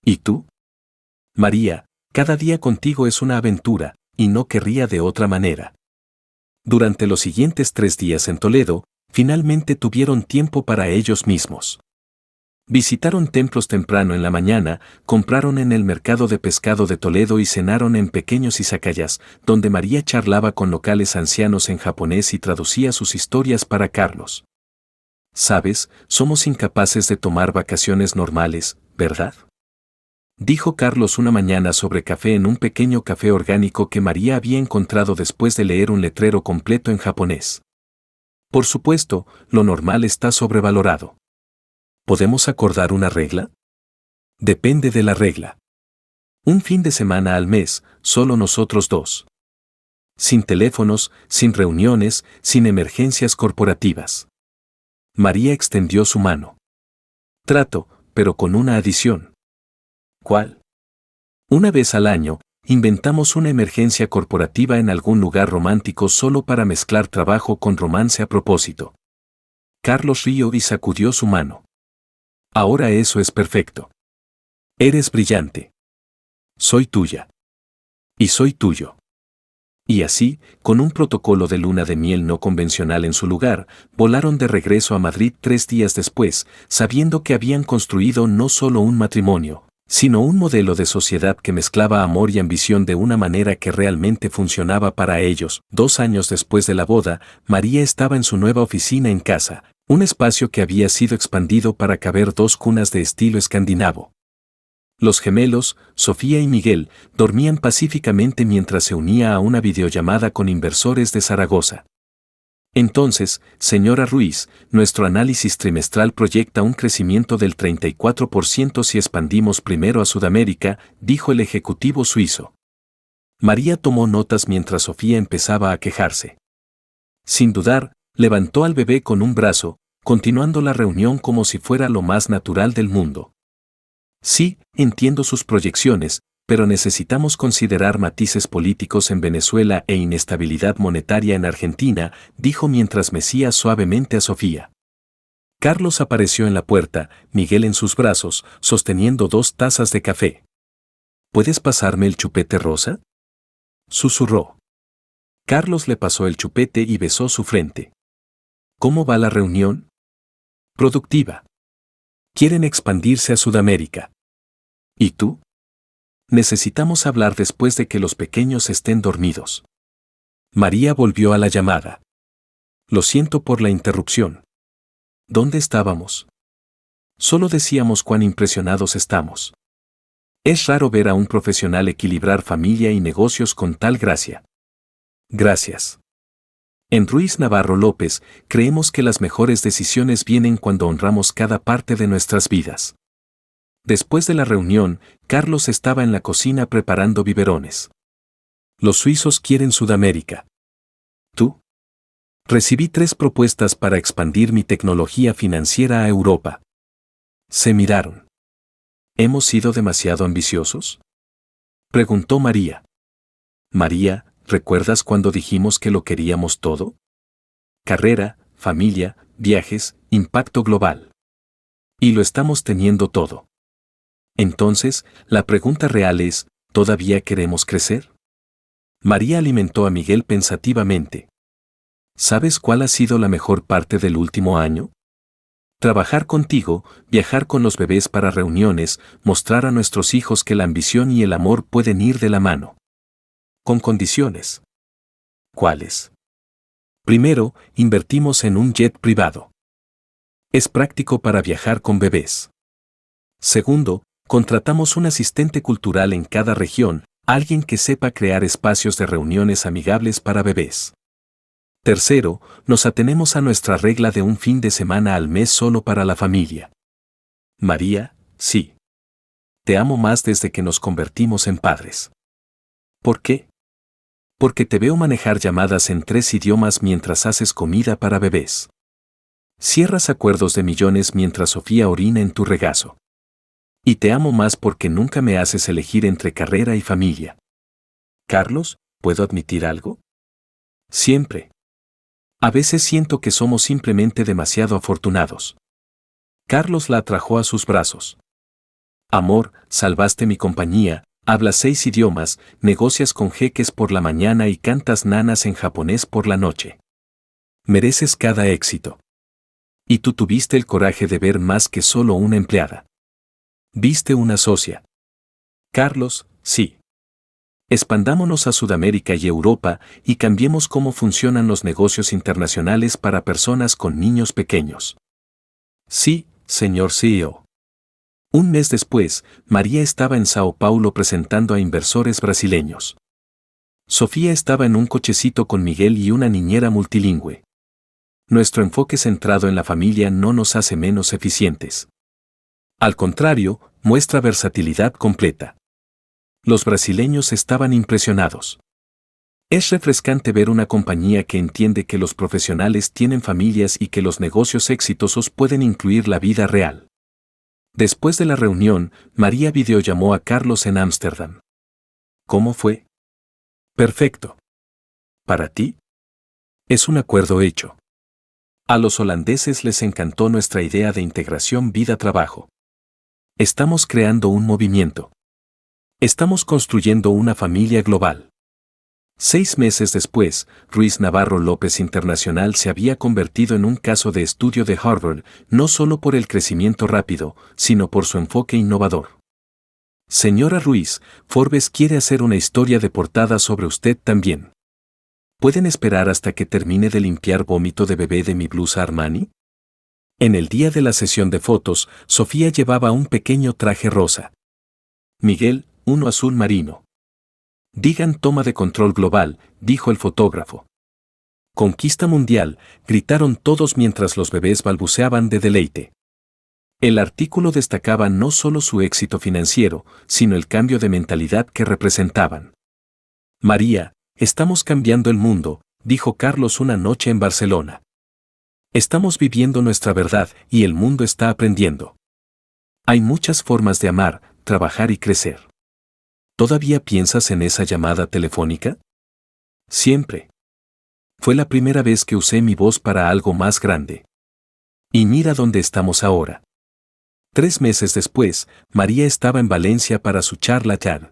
¿Y tú? María, cada día contigo es una aventura, y no querría de otra manera. Durante los siguientes 3 días en Toledo, finalmente tuvieron tiempo para ellos mismos. Visitaron templos temprano en la mañana, compraron en el mercado de pescado de Toledo y cenaron en pequeños izakayas, donde María charlaba con locales ancianos en japonés y traducía sus historias para Carlos. Sabes, somos incapaces de tomar vacaciones normales, ¿verdad? dijo Carlos una mañana sobre café en un pequeño café orgánico que María había encontrado después de leer un letrero completo en japonés. Por supuesto, lo normal está sobrevalorado. ¿Podemos acordar una regla? Depende de la regla. Un fin de semana al mes, solo nosotros dos. Sin teléfonos, sin reuniones, sin emergencias corporativas. María extendió su mano. Trato, pero con una adición. ¿Cuál? Una vez al año, inventamos una emergencia corporativa en algún lugar romántico solo para mezclar trabajo con romance a propósito. Carlos rió y sacudió su mano. Ahora eso es perfecto. Eres brillante. Soy tuya. Y soy tuyo. Y así, con un protocolo de luna de miel no convencional en su lugar, volaron de regreso a Madrid 3 días después, sabiendo que habían construido no solo un matrimonio, sino un modelo de sociedad que mezclaba amor y ambición de una manera que realmente funcionaba para ellos. 2 años después de la boda, María estaba en su nueva oficina en casa, un espacio que había sido expandido para caber 2 cunas de estilo escandinavo. Los gemelos, Sofía y Miguel, dormían pacíficamente mientras se unía a una videollamada con inversores de Zaragoza. Entonces, señora Ruiz, nuestro análisis trimestral proyecta un crecimiento del 34% si expandimos primero a Sudamérica, dijo el ejecutivo suizo. María tomó notas mientras Sofía empezaba a quejarse. Sin dudar, levantó al bebé con un brazo, continuando la reunión como si fuera lo más natural del mundo. Sí, entiendo sus proyecciones, pero necesitamos considerar matices políticos en Venezuela e inestabilidad monetaria en Argentina, dijo mientras mecía suavemente a Sofía. Carlos apareció en la puerta, Miguel en sus brazos, sosteniendo 2 tazas de café. ¿Puedes pasarme el chupete rosa? Susurró. Carlos le pasó el chupete y besó su frente. ¿Cómo va la reunión? Productiva. Quieren expandirse a Sudamérica. ¿Y tú? Necesitamos hablar después de que los pequeños estén dormidos. María volvió a la llamada. Lo siento por la interrupción. ¿Dónde estábamos? Solo decíamos cuán impresionados estamos. Es raro ver a un profesional equilibrar familia y negocios con tal gracia. Gracias. En Ruiz Navarro López, creemos que las mejores decisiones vienen cuando honramos cada parte de nuestras vidas. Después de la reunión, Carlos estaba en la cocina preparando biberones. Los suizos quieren Sudamérica. ¿Tú? Recibí 3 propuestas para expandir mi tecnología financiera a Europa. Se miraron. ¿Hemos sido demasiado ambiciosos? Preguntó María. María, ¿recuerdas cuando dijimos que lo queríamos todo? Carrera, familia, viajes, impacto global. Y lo estamos teniendo todo. Entonces, la pregunta real es, ¿todavía queremos crecer? María alimentó a Miguel pensativamente. ¿Sabes cuál ha sido la mejor parte del último año? Trabajar contigo, viajar con los bebés para reuniones, mostrar a nuestros hijos que la ambición y el amor pueden ir de la mano. Con condiciones. ¿Cuáles? Primero, invertimos en un jet privado. Es práctico para viajar con bebés. Segundo, contratamos un asistente cultural en cada región, alguien que sepa crear espacios de reuniones amigables para bebés. Tercero, nos atenemos a nuestra regla de un fin de semana al mes solo para la familia. María, sí. Te amo más desde que nos convertimos en padres. ¿Por qué? Porque te veo manejar llamadas en 3 idiomas mientras haces comida para bebés. Cierras acuerdos de millones mientras Sofía orina en tu regazo. Y te amo más porque nunca me haces elegir entre carrera y familia. Carlos, ¿puedo admitir algo? Siempre. A veces siento que somos simplemente demasiado afortunados. Carlos la atrajo a sus brazos. Amor, salvaste mi compañía, hablas 6 idiomas, negocias con jeques por la mañana y cantas nanas en japonés por la noche. Mereces cada éxito. Y tú tuviste el coraje de ver más que solo una empleada. Viste una socia. Carlos, sí. Expandámonos a Sudamérica y Europa y cambiemos cómo funcionan los negocios internacionales para personas con niños pequeños. Sí, señor CEO. Un mes después, María estaba en Sao Paulo presentando a inversores brasileños. Sofía estaba en un cochecito con Miguel y una niñera multilingüe. Nuestro enfoque centrado en la familia no nos hace menos eficientes. Al contrario, muestra versatilidad completa. Los brasileños estaban impresionados. Es refrescante ver una compañía que entiende que los profesionales tienen familias y que los negocios exitosos pueden incluir la vida real. Después de la reunión, María videollamó a Carlos en Ámsterdam. ¿Cómo fue? Perfecto. ¿Para ti? Es un acuerdo hecho. A los holandeses les encantó nuestra idea de integración vida-trabajo. Estamos creando un movimiento. Estamos construyendo una familia global. 6 meses después, Ruiz Navarro López Internacional se había convertido en un caso de estudio de Harvard, no solo por el crecimiento rápido, sino por su enfoque innovador. Señora Ruiz, Forbes quiere hacer una historia de portada sobre usted también. ¿Pueden esperar hasta que termine de limpiar vómito de bebé de mi blusa Armani? En el día de la sesión de fotos, Sofía llevaba un pequeño traje rosa. Miguel, uno azul marino. Digan toma de control global, dijo el fotógrafo. Conquista mundial, gritaron todos mientras los bebés balbuceaban de deleite. El artículo destacaba no solo su éxito financiero, sino el cambio de mentalidad que representaban. María, estamos cambiando el mundo, dijo Carlos una noche en Barcelona. Estamos viviendo nuestra verdad y el mundo está aprendiendo. Hay muchas formas de amar, trabajar y crecer. ¿Todavía piensas en esa llamada telefónica? Siempre. Fue la primera vez que usé mi voz para algo más grande. Y mira dónde estamos ahora. 3 meses después, María estaba en Valencia para su charla TED.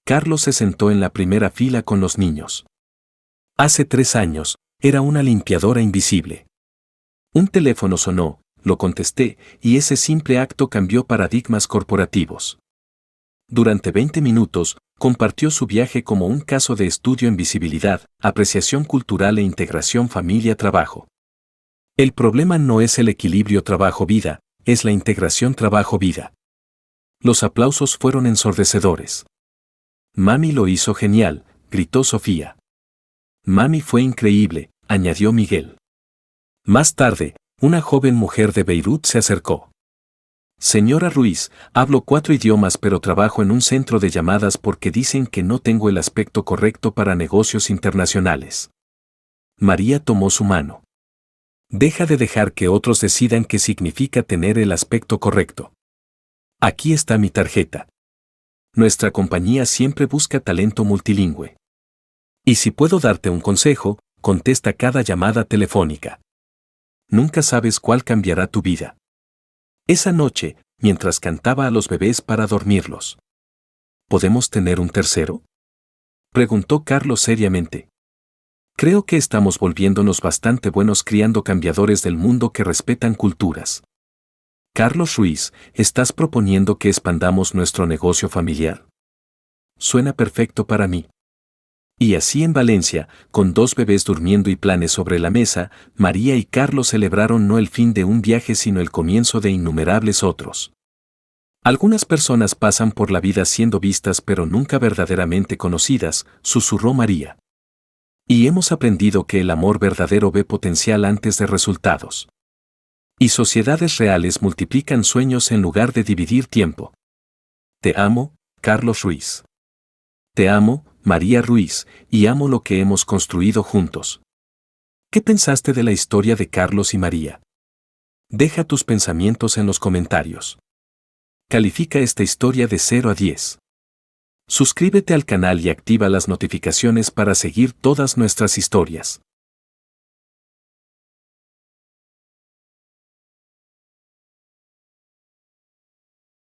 Carlos se sentó en la primera fila con los niños. Hace 3 años, era una limpiadora invisible. Un teléfono sonó, lo contesté, y ese simple acto cambió paradigmas corporativos. Durante 20 minutos, compartió su viaje como un caso de estudio en visibilidad, apreciación cultural e integración familia-trabajo. El problema no es el equilibrio trabajo-vida, es la integración trabajo-vida. Los aplausos fueron ensordecedores. Mami lo hizo genial, gritó Sofía. Mami fue increíble, añadió Miguel. Más tarde, una joven mujer de Beirut se acercó. Señora Ruiz, hablo 4 idiomas pero trabajo en un centro de llamadas porque dicen que no tengo el aspecto correcto para negocios internacionales. María tomó su mano. Deja de dejar que otros decidan qué significa tener el aspecto correcto. Aquí está mi tarjeta. Nuestra compañía siempre busca talento multilingüe. Y si puedo darte un consejo, contesta cada llamada telefónica. Nunca sabes cuál cambiará tu vida. Esa noche, mientras cantaba a los bebés para dormirlos. ¿Podemos tener un tercero? Preguntó Carlos seriamente. Creo que estamos volviéndonos bastante buenos criando cambiadores del mundo que respetan culturas. Carlos Ruiz, ¿estás proponiendo que expandamos nuestro negocio familiar? Suena perfecto para mí. Y así en Valencia, con 2 bebés durmiendo y planes sobre la mesa, María y Carlos celebraron no el fin de un viaje sino el comienzo de innumerables otros. Algunas personas pasan por la vida siendo vistas pero nunca verdaderamente conocidas, susurró María. Y hemos aprendido que el amor verdadero ve potencial antes de resultados. Y sociedades reales multiplican sueños en lugar de dividir tiempo. Te amo, Carlos Ruiz. Te amo, María Ruiz, y amo lo que hemos construido juntos. ¿Qué pensaste de la historia de Carlos y María? Deja tus pensamientos en los comentarios. Califica esta historia de 0 a 10. Suscríbete al canal y activa las notificaciones para seguir todas nuestras historias.